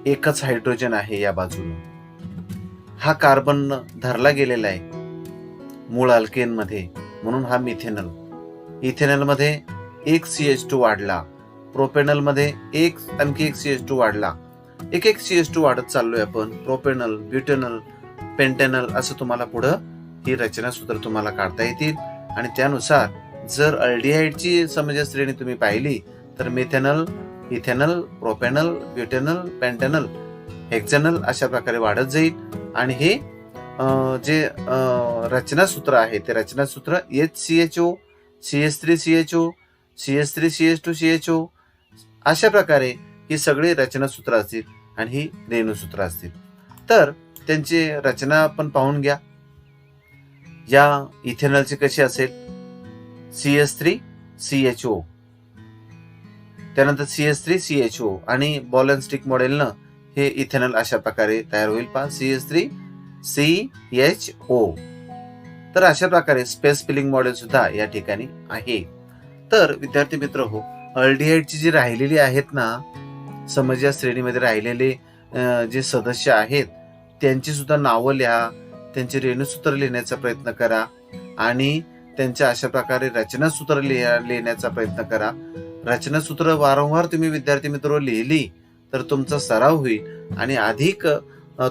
एकच हायड्रोजन आहे या बाजूने, हा कार्बन धरला गेलेला आहे मूळ अल्केन मध्ये, म्हणून हा मिथेनॉल. इथेनॉल मध्ये एक CH2 वाढला, प्रोपेनॉल मध्ये आणखी एक CH2 वाढला, एक CH2 वाढत चाललोय आपण. प्रोपेनॉल, ब्युटेनॉल, पेंटेनॉल असं तुम्हाला पुढं ही रचना सूत्र तुम्हाला काढता येतील आणि त्यानुसार जर अल्डिहाइडची समजा श्रेणी तुम्ही पाहिली तर methanol, ethanol, propanol, butanol, pentanol, हेक्झेनॉल अशा प्रकारे वाढत जाईल आणि हे जे रचना सूत्र आहे ते रचना सूत्र HCHO, CH3CHO, CH3CH2CHO अशा प्रकारे ही सगळी रचना सूत्र असतील आणि ही रेणुसूत्र असतील. तर त्यांची रचना आपण पाहून घ्या. या इथेनॉलची कशी असेल, CH3CHO, त्यानंतर CH3CHO आणि बॉल अँड स्टिक मॉडेलनं हे इथेनॉल अशा प्रकारे तयार होईल. पहा CH3CHO. तर अशा प्रकारे स्पेस फिलिंग मॉडेल सुद्धा या ठिकाणी आहे. तर विद्यार्थी मित्र हो, अल्डिहाइडची जी राहिलेली आहेत ना समज या श्रेणीमध्ये राहिलेले जे सदस्य आहेत त्यांची सुद्धा नावं लिहा, त्यांचे रेणुसूत्र लिहिण्याचा प्रयत्न करा आणि त्यांच्या अशा प्रकारे रचनासूत्र लिहिण्याचा प्रयत्न करा. रचनासूत्र वारंवार तुम्ही विद्यार्थी मित्र लिहिली तर तुमचा सराव होईल आणि अधिक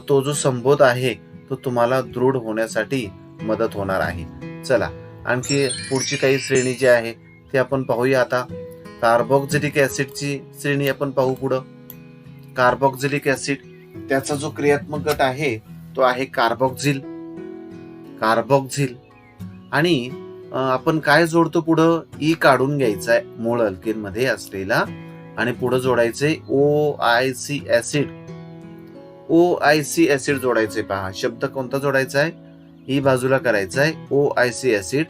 तो जो संबोध आहे तो तुम्हाला दृढ होण्यासाठी मदत होणार आहे. चला आणखी पुढची काही श्रेणी जी आहे ती आपण पाहूया. आता कार्बोक्झिलिक ऍसिडची श्रेणी आपण पाहू. पुढं कार्बोक्झिलिक ऍसिड, त्याचा जो क्रियात्मक गट आहे तो आहे कार्बोक्झिल. आणि आपण काय जोडतो पुढं, ई काढून घ्यायचा आहे मूळ अल्केन मध्ये असलेला आणि पुढे जोडायचे OIC ऍसिड. OIC ऍसिड जोडायचे. पहा शब्द कोणता जोडायचा आहे, ही बाजूला करायचा आहे OIC ऍसिड.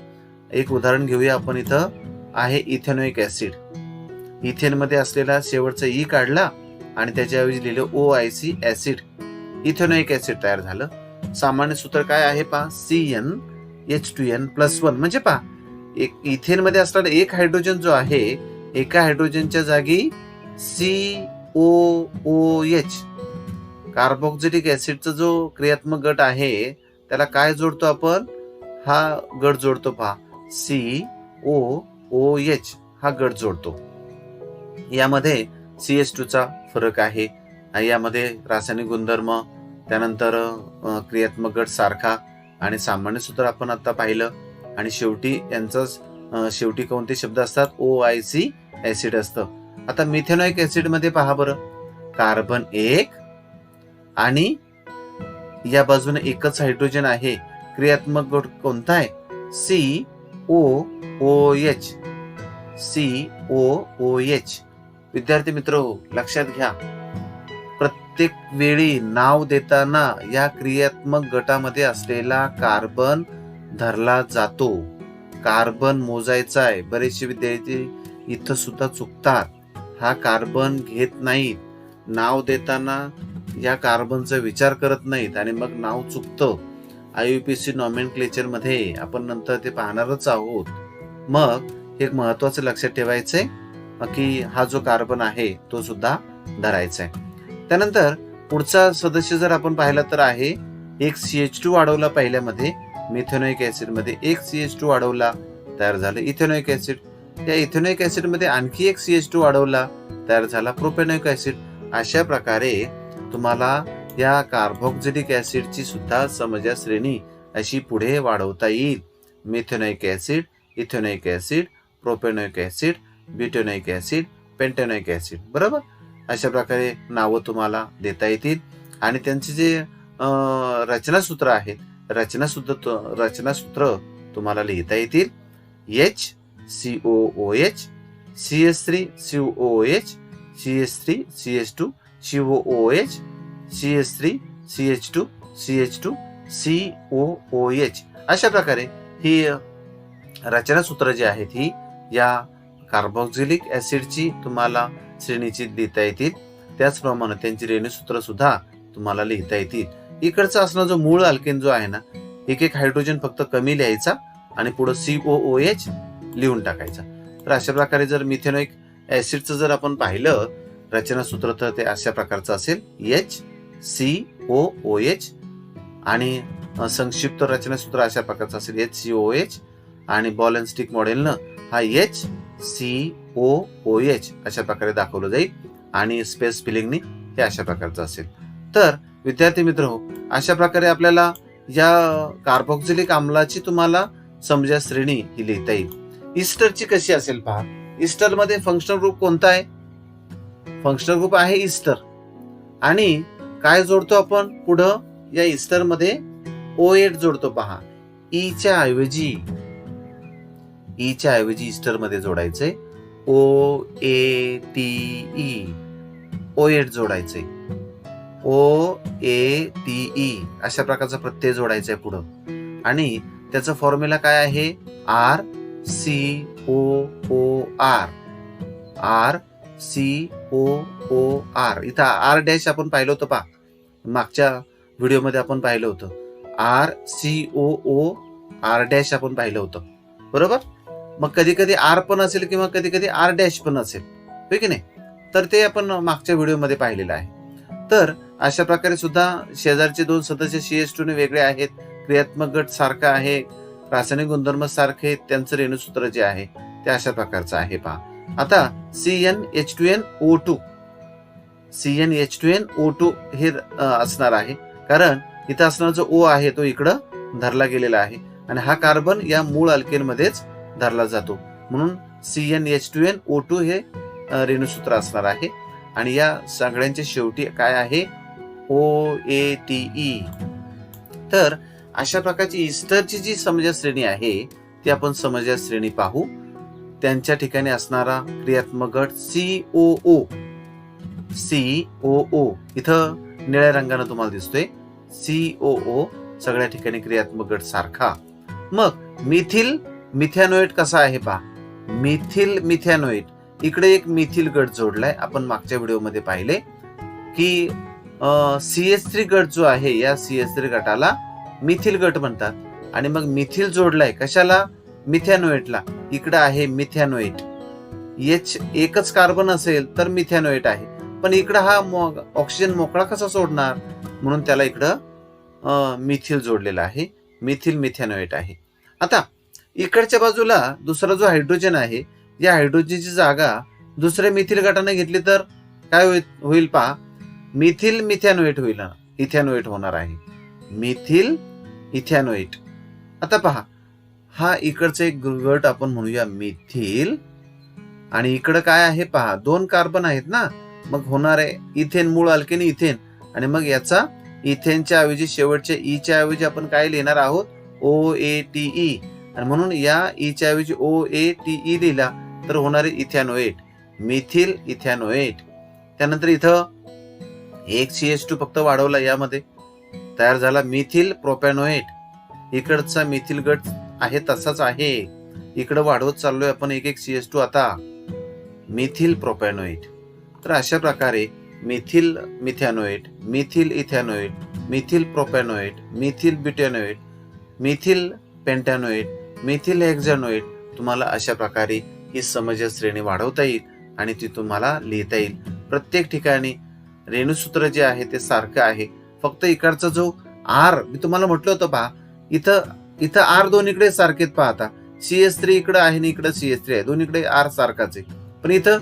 एक उदाहरण घेऊया आपण. इथं आहे इथेनोइक ऍसिड. इथेन मध्ये असलेला शेवटचा ई काढला आणि त्याच्याऐवजी लिहिलं OIC ऍसिड, इथेनोइक ऍसिड तयार झालं. सामान्य सूत्र काय आहे पहा, CnH2n+1. म्हणजे पहा एक इथेन मध्ये असलेला एक हायड्रोजन जो आहे एका हायड्रोजनच्या जागी COOH. कार्बोक्झिलिक ऍसिडचा जो क्रियात्मक गट आहे त्याला काय जोडतो आपण, हा गट जोडतो. पहा COOH हा गट जोडतो. यामध्ये CH2 चा फरक आहे. यामध्ये रासायनिक गुणधर्म, त्यानंतर क्रियात्मक गट सारखा आणि सामान्य सूत्र आपण आता पाहिलं आणि शेवटी यांचा शेवटी कोणते शब्द असतात, OIC ऍसिड असतं. आता मिथेनॉइक ऍसिड मध्ये पहा बरं, कार्बन 1 आणि या बाजूने एकच हायड्रोजन आहे. क्रियात्मक गट कोणता आहे, COOH. विद्यार्थी मित्र लक्षात घ्या, प्रत्येक वेळी नाव देताना या क्रियात्मक गटामध्ये असलेला कार्बन धरला जातो. कार्बन मोजायचा आहे. बरेचसे विद्यार्थी इथं सुद्धा चुकतात, हा कार्बन घेत नाहीत. नाव देताना या कार्बनचा विचार करत नाहीत आणि मग नाव चुकतं. IUPAC नॉमेनक्लेचर मध्ये आपण नंतर ते पाहणारच आहोत. मग हे महत्वाचं लक्षात ठेवायचंय की हा जो कार्बन आहे तो सुद्धा धरायचा आहे. त्यानंतर पुढचा सदस्य जर आपण पाहिला तर आहे एक CH2 वाढवला पहिल्यामध्ये मिथेनोइक ऍसिड मध्ये, एक CH2 वाढवला तयार झालं इथेनोइक ऍसिड. त्या इथेनोइक ऍसिड मध्ये आणखी एक CH2 वाढवला तयार झाला प्रोपेनोइक ऍसिड. अशा प्रकारे तुम्हाला या कार्बोक्झिलिक ऍसिडची सुद्धा समजा श्रेणी अशी पुढे वाढवता येईल. Methanoic acid, ethanoic acid, propanoic acid, butanoic acid, pentanoic acid. बरोबर, अशा प्रकारे नावं तुम्हाला देता येतील आणि त्यांचे जे रचनासूत्र आहेत रचनासूत्र तुम्हाला लिहिता येतील. COOH, CH3 COOH, CH3 CH2 COOH, CH3 CH2 CH2 COOH. अशा प्रकारे ही रचनासूत्र जी आहेत ही या कार्बोक्झिलिक ऍसिडची तुम्हाला श्रेणीची लिहिता येतील. त्याचप्रमाणे त्यांची रेणूसूत्र सुद्धा तुम्हाला लिहिता येतील. इकडचा असणारा जो मूळ अल्केन जो आहे ना, एक एक हायड्रोजन फक्त कमी लिहायचा आणि पुढे COOH लिहून टाकायचा. तर अशा प्रकारे जर मिथेनोइक ऍसिडचं जर आपण पाहिलं रचनासूत्र तर ते अशा प्रकारचं असेल HCOOH आणि संक्षिप्त रचनासूत्र अशा प्रकारचं असेल HCOOH आणि बॉल अँड स्टिक मॉडेलनं हा HCOOH अशा प्रकारे दाखवलं जाईल आणि स्पेस फिलिंगनी हे अशा प्रकारचं असेल. तर विद्यार्थी मित्र हो, अशा प्रकारे आपल्याला या कार्बोक्झिलिक आम्लाची तुम्हाला समजा श्रेणी ही लिहिता येईल. इस्टरची कशी असेल पहा. इस्टर मध्ये फंक्शनल ग्रुप कोणता आहे? फंक्शनल ग्रुप आहे इस्टर. आणि काय जोडतो आपण पुढं या इस्टर मध्ये O8 जोडतो पहा. ईच्या ऐवजी इस्टर मध्ये जोडायचंय OATE, O8 जोडायचंय OATE अशा प्रकारचा प्रत्यय जोडायचा आहे पुढं. आणि त्याचा फॉर्म्युला काय आहे? RCOOR. इथं R डॅश आपण पाहिलं होतं पहा, मागच्या व्हिडिओमध्ये आपण पाहिलं होतं. RCOOR डॅश आपण पाहिलं होतं, बरोबर. मग कधी कधी R पण असेल किंवा कधी कधी R डॅश पण असेल, होय की नाही. तर ते आपण मागच्या व्हिडिओमध्ये पाहिलेलं आहे. तर अशा प्रकारे सुद्धा शेजारचे दोन सदस्य CH2 ने वेगळे आहेत, क्रियात्मक गट सारखा आहे, रासायनिक गुणधर्म सारखे, त्यांचं रेणूसूत्र जे आहे ते अशा प्रकारचं आहे पहा. आता CnH2nO2 हे असणार आहे, कारण इथं असणारा जो O आहे तो इकडं धरला गेलेला आहे आणि हा कार्बन या मूळ अल्केन मध्येच धरला जातो, म्हणून CnH2nO2 हे रेणूसूत्र असणार आहे. आणि या सगळ्यांच्या शेवटी काय आहे? OATE. तर अशा प्रकारची इस्टरची जी समजा श्रेणी आहे ती आपण समजा श्रेणी पाहू. त्यांच्या ठिकाणी असणारा क्रियात्मक गट COO इथं निळ्या रंगाने तुम्हाला दिसतोय COO, सगळ्या ठिकाणी क्रियात्मक गट सारखा. मग मिथिल मिथॅनोएट कसा आहे पहा. मिथिल मिथॅनोएट इकडे एक मिथिल गट जोडलाय. आपण मागच्या व्हिडिओमध्ये पाहिले की CH3 गट जो आहे या CH3 गटाला मिथिल गट म्हणतात. आणि मग मिथिल जोडलाय कशाला? मिथॅनोएटला. इकडे आहे मिथॅनोएट. H एकच कार्बन असेल तर मिथॅनोएट आहे, पण इकडे हा ऑक्सिजन मोकळा कसा सोडणार, म्हणून त्याला इकडं मिथिल जोडलेला आहे, मिथिल मिथॅनोएट आहे. आता इकडच्या बाजूला दुसरा जो हायड्रोजन आहे या हायड्रोजनची जागा दुसऱ्या मिथिल गटाने घेतली तर काय होईल पहा. मिथिल मिथॅनोएट होईल, इथॅनोएट होणार आहे, मिथिल इथॅनोएट. आता पहा, हा इकडचा एक गट आपण म्हणूया मिथिल, आणि इकडं काय आहे पहा, दोन कार्बन आहेत ना, मग होणार आहे इथेन, मूळ अल्केन इथेन. आणि मग याचा इथेनच्या ऐवजी शेवटच्या ईच्या ऐवजी आपण काय लिहिणार आहोत? OATE. आणि म्हणून या ईच्या ऐवजी OATE लिहिला तर होणारे इथॅनोएट, मिथिल इथॅनोएट. त्यानंतर इथं एक CH2 फक्त वाढवला, यामध्ये तयार झाला मिथिल प्रोपॅनोएट. इकडचा मिथिल गट आहे तसाच आहे, इकडं वाढवत चाललोय आपण एक एक CH2 आता मिथिल प्रोपॅनोएट. तर अशा प्रकारे methyl methanoate, methyl ethanoate, methyl propanoate, methyl butanoate, methyl pentanoate, methyl hexanoate तुम्हाला अशा प्रकारे ही समजा श्रेणी वाढवता येईल आणि ती तुम्हाला लिहिता येईल. प्रत्येक ठिकाणी रेणूसूत्र जे आहे ते सारखं आहे, फक्त इकडचा जो R मी तुम्हाला म्हटलं होतं पहा, इथं R दोन्हीकडे सारखेत पहा. आता CH3 इकडे आहे आणि इकडे CH3 आहे, दोन्हीकडे R सारखाच आहे, पण इथं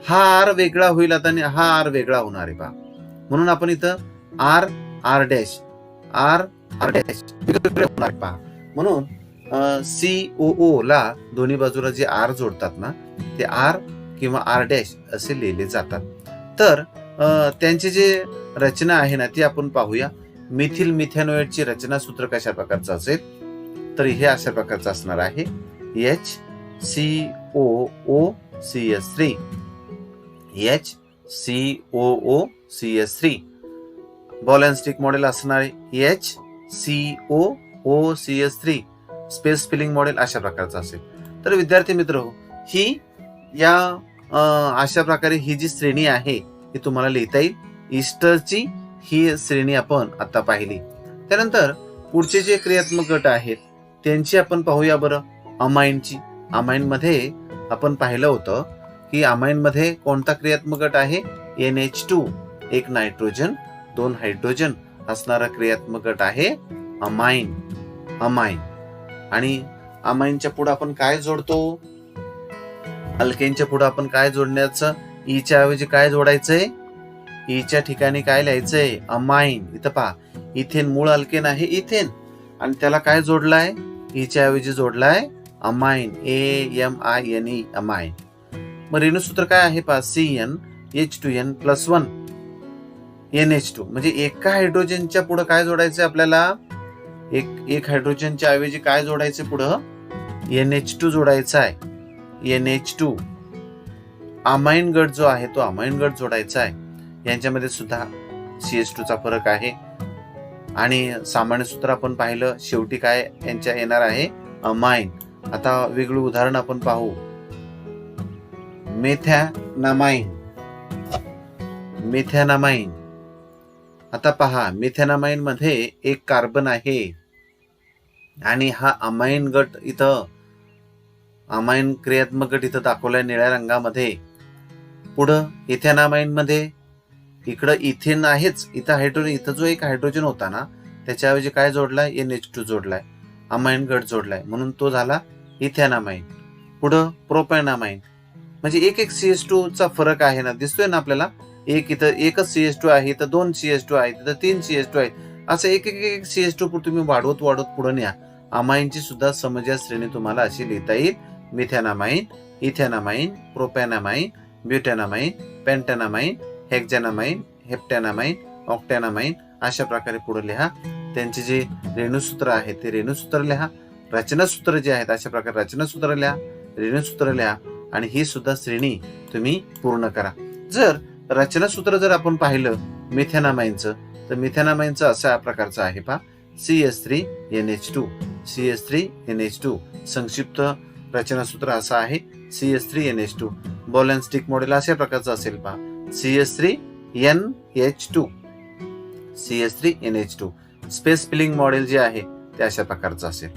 हा R वेगळा होईल आता आणि हा R वेगळा होणार आहे पहा. म्हणून आपण इथं R डॅश होणार पहा. म्हणून COO ला दोन्ही बाजूला जे R जोडतात ना ते R किंवा R डॅश असे लिहिले जातात. तर त्यांची जे रचना आहे ना ती आपण पाहूया. मिथिल मिथॅनोएटची रचना सूत्र कशा प्रकारचं असेल तर हे अशा प्रकारचं असणार आहे. HCOOCS3, HCOOCS3. Ball and stick model असणारे HCOOCS3 स्पेस फिलिंग मॉडेल अशा प्रकारचं असेल. तर विद्यार्थी मित्र, ही या अशा प्रकारे ही जी श्रेणी आहे ही तुम्हाला लिहिता येईल. ईस्टरची ही श्रेणी आपण आता पाहिली. त्यानंतर पुढचे जे क्रियात्मक गट आहेत त्यांची आपण पाहूया बरं. अमाईनची. अमाईन मध्ये आपण पाहिलं होतं की अमाईन मध्ये कोणता क्रियात्मक गट आहे? NH2, एक नायट्रोजन 2 हायड्रोजन असणारा क्रियात्मक गट आहे अमाईन. अमाईन. आणि अमाईनच्या पुढे आपण काय जोडतो? अल्केनच्या पुढे आपण काय जोडण्याचं? ईच्या ऐवजी काय जोडायचंय? ईच्या ठिकाणी काय लिहायचंय? अमाईन. इथं पहा, इथेन मूळ अल्केन आहे इथेन, आणि त्याला काय जोडलाय? ईच्या ऐवजी जोडलाय अमाईन. AMINE, amine. मग रेणुसूत्र काय आहे? पहा, CnH2n+1 NH2. म्हणजे एका हायड्रोजनच्या पुढे काय जोडायचंय आपल्याला? एक हायड्रोजनच्या ऐवजी काय जोडायचं पुढं? NH2 जोडायचा आहे. NH2. अमाईन गट जो आहे तो अमाईन गट जोडायचा आहे. यांच्यामध्ये सुद्धा CH2 चा फरक आहे. आणि सामान्य सूत्र आपण पाहिलं. शेवटी काय यांच्या येणार आहे? अमाईन. आता वेगळं उदाहरण आपण पाहू. मेथॅनामाईन. मेथॅनामाईन. आता पहा, मेथॅनामाईन मध्ये एक कार्बन आहे आणि हा अमाईन गट इथं, अमाईन क्रियात्मक गट इथं दाखवलाय निळ्या रंगामध्ये. पुढं इथॅनामाईन मध्ये इकडं इथेन आहेच, इथं हायड्रोजन, इथं जो एक हायड्रोजन होता ना त्याच्याऐवजी काय जोडलाय? NH2 जोडलाय, अमाईन गट जोडलाय, म्हणून तो झाला इथॅनामाईन. पुढं प्रोपॅनामाईन. म्हणजे एक CH2 चा फरक आहे ना, दिसतोय ना आपल्याला. एक इथं एकच CH2 आहे, इथं 2 CH2 आहे, इथं 3 CH2 आहे. असं एक CH2 तुम्ही वाढवत पुढे न्या. अमाईनची सुद्धा समजा श्रेणी तुम्हाला अशी लिहिता येईल. मिथॅनामाईन, इथॅनामाईन, प्रोपॅनामाईन, ब्युटॅनामाईन, पेंटॅनामाईन, हेक्झॅनामाईन, हेप्टॅनामाईन, ऑक्टॅनामाईन अशा प्रकारे पुढे लिहा. त्यांचे जे रेणुसूत्र आहे ते रेणुसूत्र लिहा. रचनासूत्र जे आहेत अशा प्रकारे रचनासूत्र लिहा, रेणुसूत्र लिहा, आणि ही सुद्धा श्रेणी तुम्ही पूर्ण करा. जर रचनासूत्र जर आपण पाहिलं मिथॅनामाईनचं, तर मिथॅनामाईनचं अशा प्रकारचं आहे. पहा, CH3NH2, CH3NH2. संक्षिप्त रचनासूत्र असं आहे CH3NH2. Ball and stick model अशा प्रकारचं असेल. पहा, CH3NH2, CH3NH2. Space feeling model जे आहे ते अशा प्रकारचं असेल.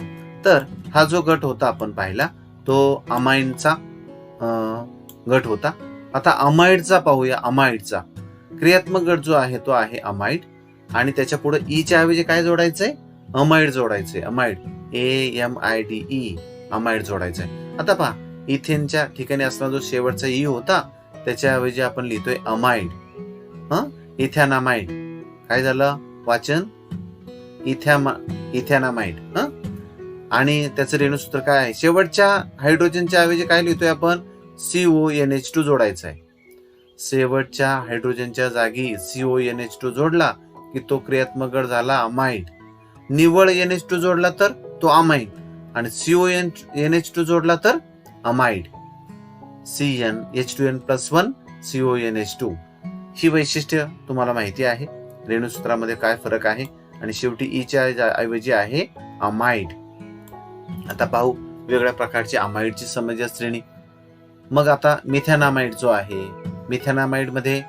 तर हा जो गट होता आपण पाहिला तो अमाईनचा गट होता. आता अमाइडचा पाहूया. अमाइडचा क्रियात्मक गट जो आहे तो आहे अमाइड, आणि त्याच्या पुढे ईच्या ऐवजी काय जोडायचंय? अमाइड जोडायचंय. अमाइड, AMIDE, अमाइड जोडायचंय. आता पहा, इथेनच्या ठिकाणी असणारा जो शेवटचा ई होता त्याच्याऐवजी आपण लिहितोय अमाइड. इथॅनामाइड. काय झालं वाचन? इथॅनामाइड. आणि त्याचं रेणुसूत्र काय आहे? शेवटच्या हायड्रोजनच्या ऐवजी काय लिहितोय आपण? CONH2 जोडायचा आहे. शेवटच्या हायड्रोजनच्या जागी CONH2 जोडला की तो क्रियात्मक गट झाला अमाइड. निव्वळ NH2 जोडला तर तो अमाईड, आणि CONH2 जोडला तर अमाइड. CnH2n+1 CONH2. ही वैशिष्ट्य तुम्हाला माहिती आहे. रेणुसूत्रामध्ये काय फरक आहे, आणि शेवटी ईच्या ऐवजी आहे अमाइड. आता पाहू वेगळ्या प्रकारची अमाइडची समजा श्रेणी. मग आता मिथॅनामाइड जो आहे, मिथॅनामाइड मध्ये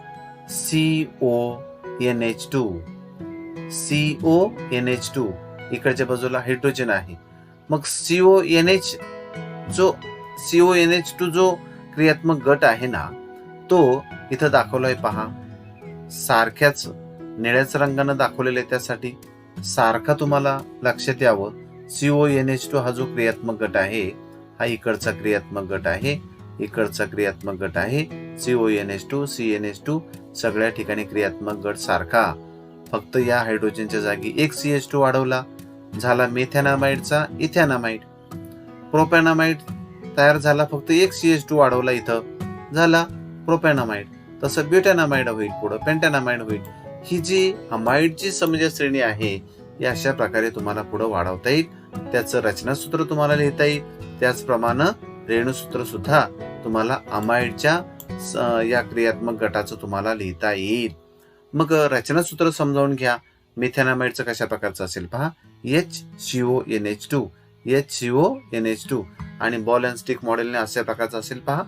CONH2 इकडच्या बाजूला हायड्रोजन आहे. मग CONH2 जो क्रियात्मक गट आहे ना तो इथं दाखवलाय. पहा, सारख्याच निळ्याच रंगानं दाखवलेलं आहे, त्यासाठी सारखा तुम्हाला लक्षात यावं. CONH2 हा जो क्रियात्मक गट आहे हा इकडचा क्रियात्मक गट आहे, इकडचा क्रियात्मक गट आहे. CONH2, CNH2 सगळ्या ठिकाणी क्रियात्मक गट सारखा. फक्त या हायड्रोजनच्या जागी एक CH2 वाढवला, झाला मेथॅनामाइडचा इथॅनामाइड. प्रोपॅनामाइड तयार झाला, फक्त एक CH2 वाढवला इथं, झाला प्रोपॅनामाइड. तसं ब्युटॅनामाइड होईल, पुढे पेंटॅनामाइड होईल. ही जी अमाइडची समजा श्रेणी आहे या अशा प्रकारे तुम्हाला पुढे वाढवता येईल. त्याचं रचनासूत्र तुम्हाला लिहिता येईल. त्याचप्रमाणे रेणूसूत्र सुद्धा तुम्हाला अमाइडच्या या क्रियात्मक गटाचं तुम्हाला लिहिता येईल. मग रचनासूत्र समजावून घ्या. मिथेनामाइडचं कशा प्रकारचं असेल पहा. HCONH2 HCONH2 आणि बॉल अँड स्टिक मॉडेलने अशा प्रकारचं असेल पहा.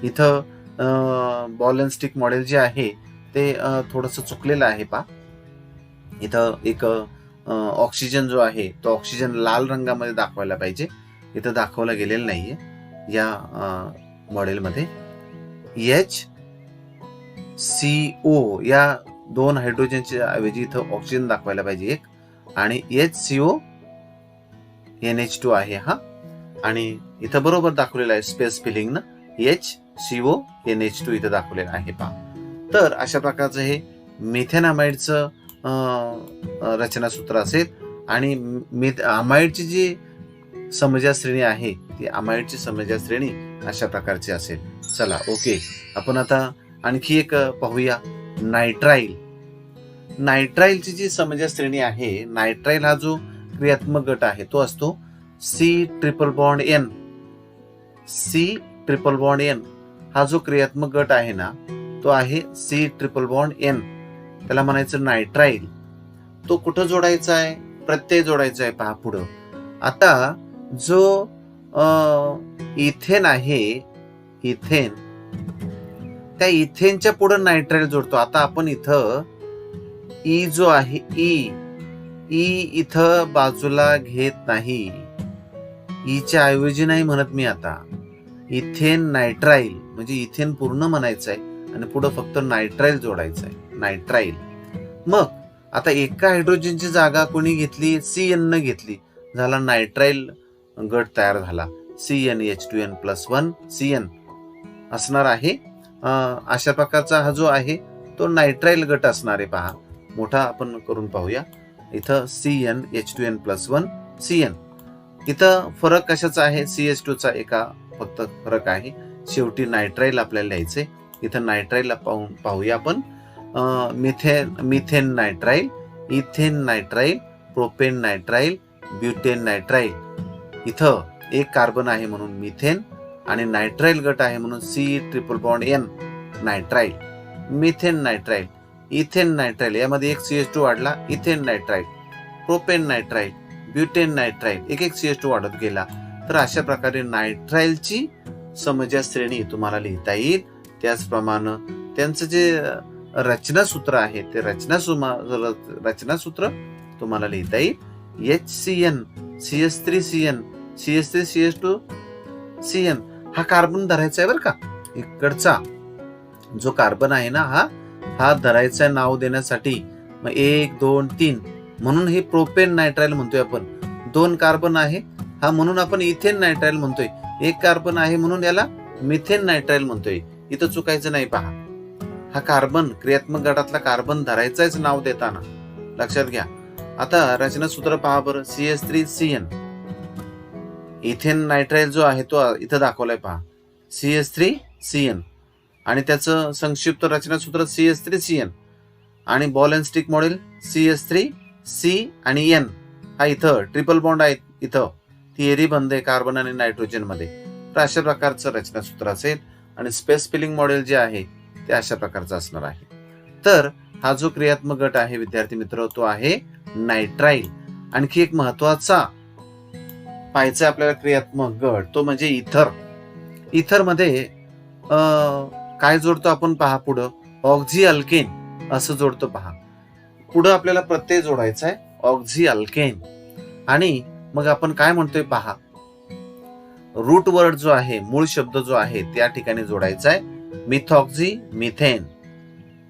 इथं बॉल अँड स्टिक मॉडेल जे आहे ते थोडंसं चुकलेलं आहे पहा. इथं एक ऑक्सिजन जो आहे तो ऑक्सिजन लाल रंगामध्ये दाखवायला पाहिजे. इथं दाखवला गेलेलं नाहीये या मॉडेलमध्ये. HCO या 2 हायड्रोजनच्या ऐवजी इथं ऑक्सिजन दाखवायला पाहिजे एक, आणि HCONH2 आहे हा. आणि इथं बरोबर दाखवलेलं आहे स्पेस फिलिंग ना, HCONH2 इथं दाखवलेलं आहे पहा. तर अशा प्रकारचं हे मिथेनामाइडचं रचनासूत्र असेल. आणि अमाइडची जी समजा श्रेणी आहे ती अमाइडची समजा श्रेणी अशा प्रकारची असेल. चला ओके, आपण आता आणखी एक पाहूया. नायट्राइल. नायट्राइलची जी समजा श्रेणी आहे, नायट्राइल हा जो क्रियात्मक गट आहे तो असतो C∧N. C∧N हा जो क्रियात्मक गट आहे ना तो आहे C∧N. त्याला म्हणायचं नायट्राइल. तो कुठं जोडायचा आहे? प्रत्यय जोडायचा आहे पहा पुढं. आता जो इथेन आहे, इथेन, त्या इथेनच्या पुढं नायट्राइल जोडतो. आता आपण इथं ई जो आहे ई इथं बाजूला घेत नाही. ईच्या ऐवजी नाही म्हणत मी आता. इथेन नायट्राइल म्हणजे इथेन पूर्ण म्हणायचं आहे आणि पुढं फक्त नायट्राइल जोडायचं आहे. नायट्राइल. मग आता एका हायड्रोजनची जागा कोणी घेतली? CN न घेतली. झाला नायट्राइल गट तयार झाला. CnH2n+1 CN असणार आहे. अशा प्रकारचा हा जो आहे तो नायट्राइल गट असणार आहे पहा. मोठा आपण करून पाहूया. इथं CnH2n+1 CN. इथं फरक कशाचा आहे? CH2 चा एका फक्त फरक आहे. शेवटी नायट्राइल आपल्याला लिहायचे. इथं नायट्राइलला पाहूया आपण. Methane nitrile, ethane nitrile, propane nitrile, butane nitrile. इथं एक कार्बन आहे म्हणून मिथेन आणि नायट्राइल गट आहे म्हणून C∧N nitrile. Methane nitrile, ethane nitrile, यामध्ये एक CH2 वाढला, ethane nitrile, propane nitrile, butane nitrile, एक CH2 वाढत गेला. तर अशा प्रकारे नायट्राइलची समजा श्रेणी तुम्हाला लिहिता येईल. त्याचप्रमाणे त्यांचं जे रचनासूत्र आहे ते रचनासूत्र तुम्हाला लिहिता येईल. HCN, CH3CN, CH3CH2 CN हा कार्बन धरायचा आहे बरं का. इकडचा जो कार्बन आहे ना हा धरायचा नाव देण्यासाठी. मग 1 2 3 म्हणून हे प्रोपेन नायट्राइल म्हणतोय आपण. 2 कार्बन आहे हा म्हणून आपण इथेन नायट्राइल म्हणतोय. 1 कार्बन आहे म्हणून याला मिथेन नायट्राइल म्हणतोय. इथं चुकायचं नाही पहा. हा कार्बन क्रियात्मक गटातला कार्बन धरायचाच नाव देताना लक्षात घ्या. आता रचनासूत्र पहा बरं. CH3CN इथेन नायट्राइल जो आहे तो इथं दाखवलाय पहा. CH3CN आणि त्याचं संक्षिप्त रचनासूत्र CH3CN आणि ball and stick model CH3C आणि N. हा इथं ट्रिपल बॉन्ड आहे. इथं थिअरी बंद आहे कार्बन आणि नायट्रोजन मध्ये. तर अशा प्रकारचं रचनासूत्र असेल. आणि स्पेस फिलिंग मॉडेल जे आहे ते अशा प्रकारचं असणार आहे. तर हा जो क्रियात्मक गट आहे विद्यार्थी मित्र तो आहे नायट्राइल. आणखी एक महत्वाचा पाहायचा आपल्याला क्रियात्मक गट तो म्हणजे इथर. इथर मध्ये काय जोडतो आपण पहा. पुढं ऑक्झी अल्केन असं जोडतो पहा. पुढं आपल्याला प्रत्यय जोडायचा आहे ऑक्झी अल्केन. आणि मग आपण काय म्हणतोय पहा. रूट वर्ड जो आहे मूळ शब्द जो आहे त्या ठिकाणी जोडायचा आहे मिथॉक्झी मिथेन.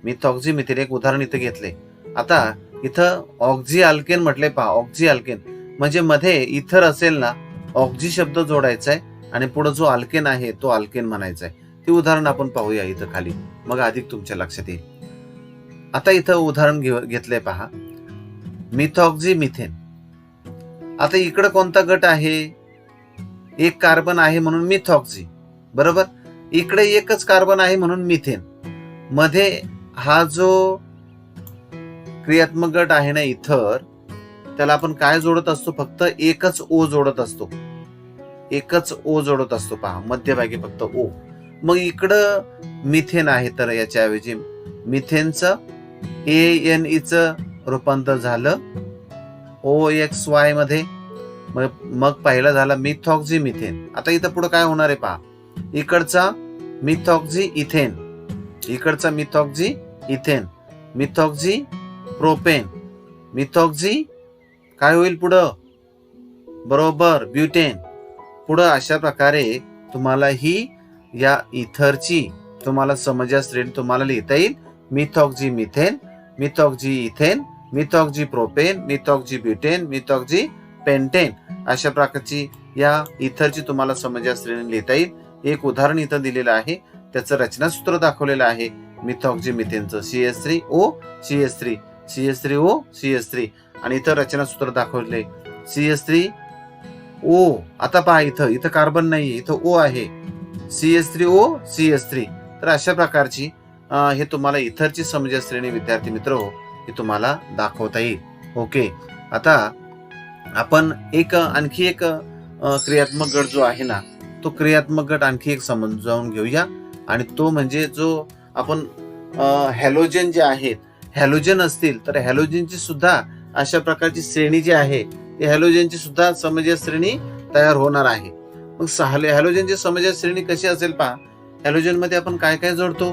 मिथॉक्झी मिथेन एक उदाहरण इथं घेतले. आता इथं ऑक्झी अल्केन म्हटले पहा. ऑक्झी अल्केन म्हणजे मध्ये इथर असेल ना ऑक्झी शब्द जोडायचा आहे आणि पुढे जो अल्केन आहे तो अल्केन म्हणायचा आहे. ते उदाहरण आपण पाहूया इथं खाली. मग अधिक तुमच्या लक्षात येईल. आता इथं उदाहरण घेतलंय पहा. Methoxy methane. आता इकडं कोणता गट आहे? एक कार्बन आहे म्हणून मिथॉक्झी बरोबर. इकडे एकच कार्बन आहे म्हणून मिथेन. मध्ये हा जो क्रियात्मक गट आहे ना इथर त्याला आपण काय जोडत असतो, फक्त एकच ओ जोडत असतो, एकच ओ जोडत असतो पहा, मध्यभागी फक्त ओ. मग इकडं मिथेन आहे, तर याच्याऐवजी मिथेनचं ANE रूपांतर झालं OXY मध्ये. मग पहिला झाला मिथॉक्झी मिथेन. आता इथं पुढे काय होणार आहे पहा, इकडचा मिथॉक्झी इथेन, इकडचा methoxy ethane, methoxy propane, methoxy काय होईल पुढं, बरोबर ब्युटेन. पुढं अशा प्रकारे तुम्हाला ही या इथरची तुम्हाला समजा श्रेणी तुम्हाला लिहिता येईल. Methoxy methane, methoxy ethane, methoxy propane, methoxy butane, methoxy pentane, अशा प्रकारची या इथरची तुम्हाला समजा श्रेणी लिहिता येईल. एक उदाहरण इथं दिलेलं आहे, त्याचं रचनासूत्र दाखवलेलं आहे. Methoxy मिथेनचं CH3O CH3 CH3O CH3 आणि इथं रचनासूत्र दाखवले CH3O. आता पहा इथं कार्बन नाहीये, इथं O आहे, CH3O CH3. तर अशा प्रकारची हे तुम्हाला इथरची समजा श्रेणी विद्यार्थी मित्र हे तुम्हाला दाखवता येईल. ओके, आता आपण आणखी एक क्रियात्मक गट जो आहे ना, तो क्रियात्मक गट आणखी एक समजावून घेऊया. आणि तो म्हणजे जो आपण हॅलोजन जे आहेत, हॅलोजन असतील तर हॅलोजनची सुद्धा अशा प्रकारची श्रेणी जी आहे, ती हॅलोजनची सुद्धा समजा श्रेणी तयार होणार आहे. मग हॅलोजनची समजा श्रेणी कशी असेल पहा, हॅलोजन मध्ये आपण काय काय जोडतो,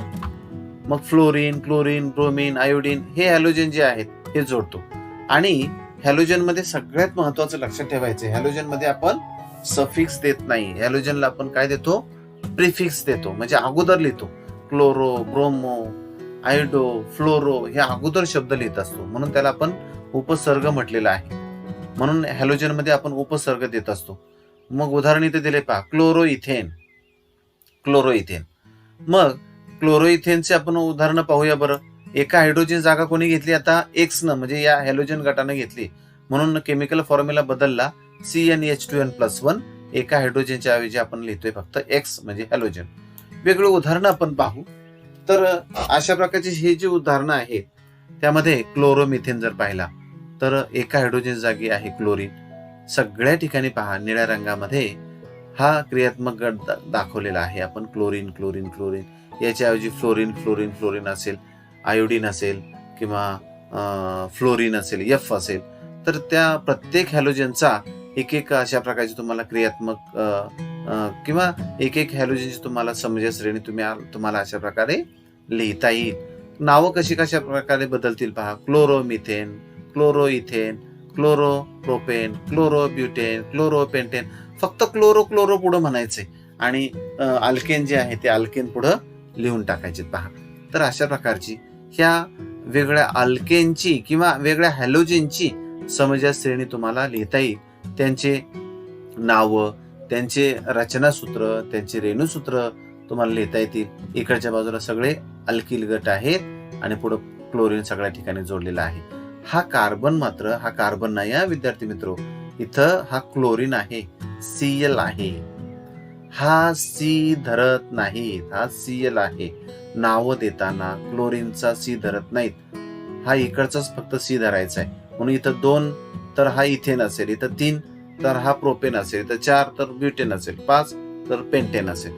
मग फ्लोरीन, क्लोरीन, ब्रोमीन, आयोडीन हे हॅलोजन जे आहेत हे जोडतो. आणि हॅलोजन मध्ये सगळ्यात महत्वाचं लक्षात ठेवायचं, हॅलोजन मध्ये आपण सफिक्स देत नाही, हॅलोजनला आपण काय देतो, प्रिफिक्स देतो, म्हणजे अगोदर लिहितो. क्लोरो, ब्रोमो, आयोडो, फ्लोरो हे अगोदर शब्द लिहित असतो, म्हणून त्याला आपण उपसर्ग म्हटलेला आहे. म्हणून हॅलोजन मध्ये आपण उपसर्ग देत असतो. मग उदाहरण इथे दिले पहा, क्लोरोइथेन, क्लोरोइथेन. मग क्लोरोइथेनचे आपण उदाहरण पाहूया बरं. एका हायड्रोजन जागा कोणी घेतली, आता X न, म्हणजे या हॅलोजन गटाने घेतली, म्हणून केमिकल फॉर्म्युला बदलला, CnH2n+1. एका हायड्रोजनच्या ऐवजी आपण लिहितोय फक्त X म्हणजे हॅलोजन. वेगळे उदाहरणं आपण पाहू. तर अशा प्रकारची ही जी उदाहरणं आहेत, त्यामध्ये क्लोरोमिथेन जर पाहिला तर एका हायड्रोजन जागी आहे क्लोरीन. सगळ्या ठिकाणी पहा निळ्या रंगामध्ये हा क्रियात्मक गट दाखवलेला आहे. आपण क्लोरीन क्लोरीन क्लोरीन, याच्याऐवजी फ्लोरीन फ्लोरीन फ्लोरीन असेल, आयोडीन असेल किंवा फ्लोरीन असेल, F असेल. तर त्या प्रत्येक हॅलोजनचा एक एक अशा प्रकारची तुम्हाला क्रियात्मक किंवा एक एक हॅलोजनची तुम्हाला समजा श्रेणी तुम्हाला अशा प्रकारे लिहिता येईल. नावं कशा प्रकारे बदलतील पहा, क्लोरोमिथेन, क्लोरोइथेन, क्लोरोप्रोपेन, क्लोरोब्युटेन, क्लोरोपेंटेन. फक्त क्लोरो पुढं म्हणायचे आणि अल्केन जे आहे ते अल्केन पुढं लिहून टाकायचे पहा. तर अशा प्रकारची ह्या वेगळ्या अल्केनची किंवा वेगळ्या हॅलोजनची समजा श्रेणी तुम्हाला लिहिता येईल. त्यांचे नावं, त्यांचे रचनासूत्र, त्यांचे रेणुसूत्र तुम्हाला लिहिता येतील. इकडच्या बाजूला सगळे अल्किल गट आहेत आणि पुढे क्लोरीन सगळ्या ठिकाणी जोडलेला आहे. हा कार्बन मात्र हा कार्बन नाही हा विद्यार्थी मित्र, इथं हा क्लोरीन आहे, Cl आहे. हा C धरत नाहीत, हा Cl आहे. नावं देताना क्लोरीनचा C धरत नाहीत, हा इकडचाच फक्त C धरायचा आहे. म्हणून इथं 2 तर हा इथेन असेल, इथं 3 तर हा प्रोपेन असेल, इथं 4 तर ब्युटेन असेल, 5 तर पेंटेन असेल.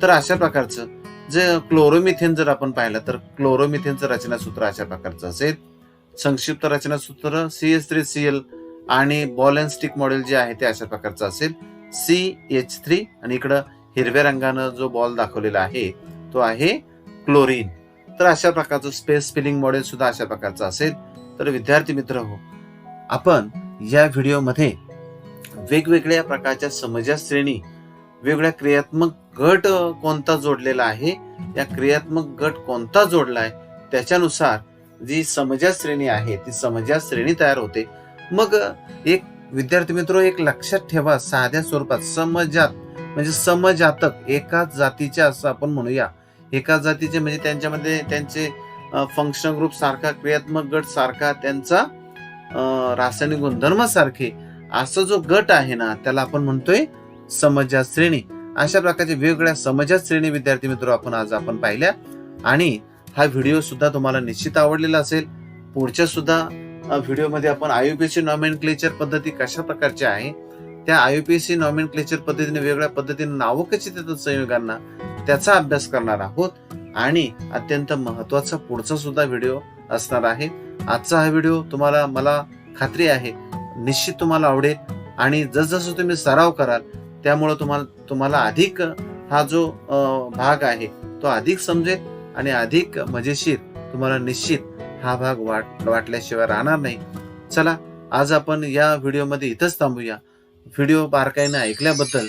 तर अशा प्रकारचं जे क्लोरोमिथेन जर आपण पाहिलं तर क्लोरोमिथेनचं रचनासूत्र अशा प्रकारचं असेल. संक्षिप्त रचनासूत्र CH3Cl आणि बॉल अँड स्टिक मॉडेल जे आहे ते अशा प्रकारचं असेल, CH3. आणि इकडं हिरव्या रंगानं जो बॉल दाखवलेला आहे तो आहे क्लोरीन. तर अशा प्रकारचं स्पेस फिलिंग मॉडेल सुद्धा अशा प्रकारचं असेल. तर विद्यार्थी मित्र हो, आपण या व्हिडिओमध्ये वेगवेगळ्या प्रकारच्या समजा श्रेणी, वेगवेगळ्या क्रियात्मक गट कोणता जोडलेला आहे, या क्रियात्मक गट कोणता जोडलाय त्याच्यानुसार जी समजा श्रेणी आहे ती समजा श्रेणी तयार होते. मग एक विद्यार्थी मित्र एक लक्षात ठेवा, साध्या स्वरूपात समजात म्हणजे समजातक, एकाच जातीचे असं आपण म्हणूया. एकाच जातीचे म्हणजे त्यांच्यामध्ये त्यांचे फंक्शन ग्रुप सारखा, क्रियात्मक गट सारखा, त्यांचा रासायनिक गुणधर्म सारखे, असा जो गट आहे ना त्याला आपण म्हणतोय समजा श्रेणी. अशा प्रकारचे वेगवेगळ्या समजा श्रेणी विद्यार्थी मित्र आपण पाहिल्या. आणि हा व्हिडिओ सुद्धा तुम्हाला निश्चित आवडलेला असेल. पुढच्या सुद्धा व्हिडिओमध्ये आपण आययुपीएससी नॉमेनक्लेचर पद्धती कशा प्रकारच्या आहे, त्या आययुपीएससी नॉमेनक्लेचर पद्धतीने वेगवेगळ्या पद्धतीने नावं कशी देतात संयुगांना त्याचा अभ्यास करणार आहोत. आणि अत्यंत महत्वाचा पुढचा सुद्धा व्हिडिओ असणार आहे. आजचा हा व्हिडिओ तुम्हाला, मला खात्री आहे, निश्चित तुम्हाला आवडेल. आणि जसजसं तुम्ही सराव कराल त्यामुळे तुम्हाला अधिक हा जो भाग आहे तो अधिक समजेल आणि अधिक मजेशीर तुम्हाला निश्चित हा भाग वाटल्याशिवाय राहणार नाही. चला, आज आपण या व्हिडिओमध्ये इथंच थांबूया. व्हिडिओ बारकाईने ऐकल्याबद्दल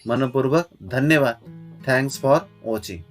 मनपूर्वक धन्यवाद. Thanks for watching.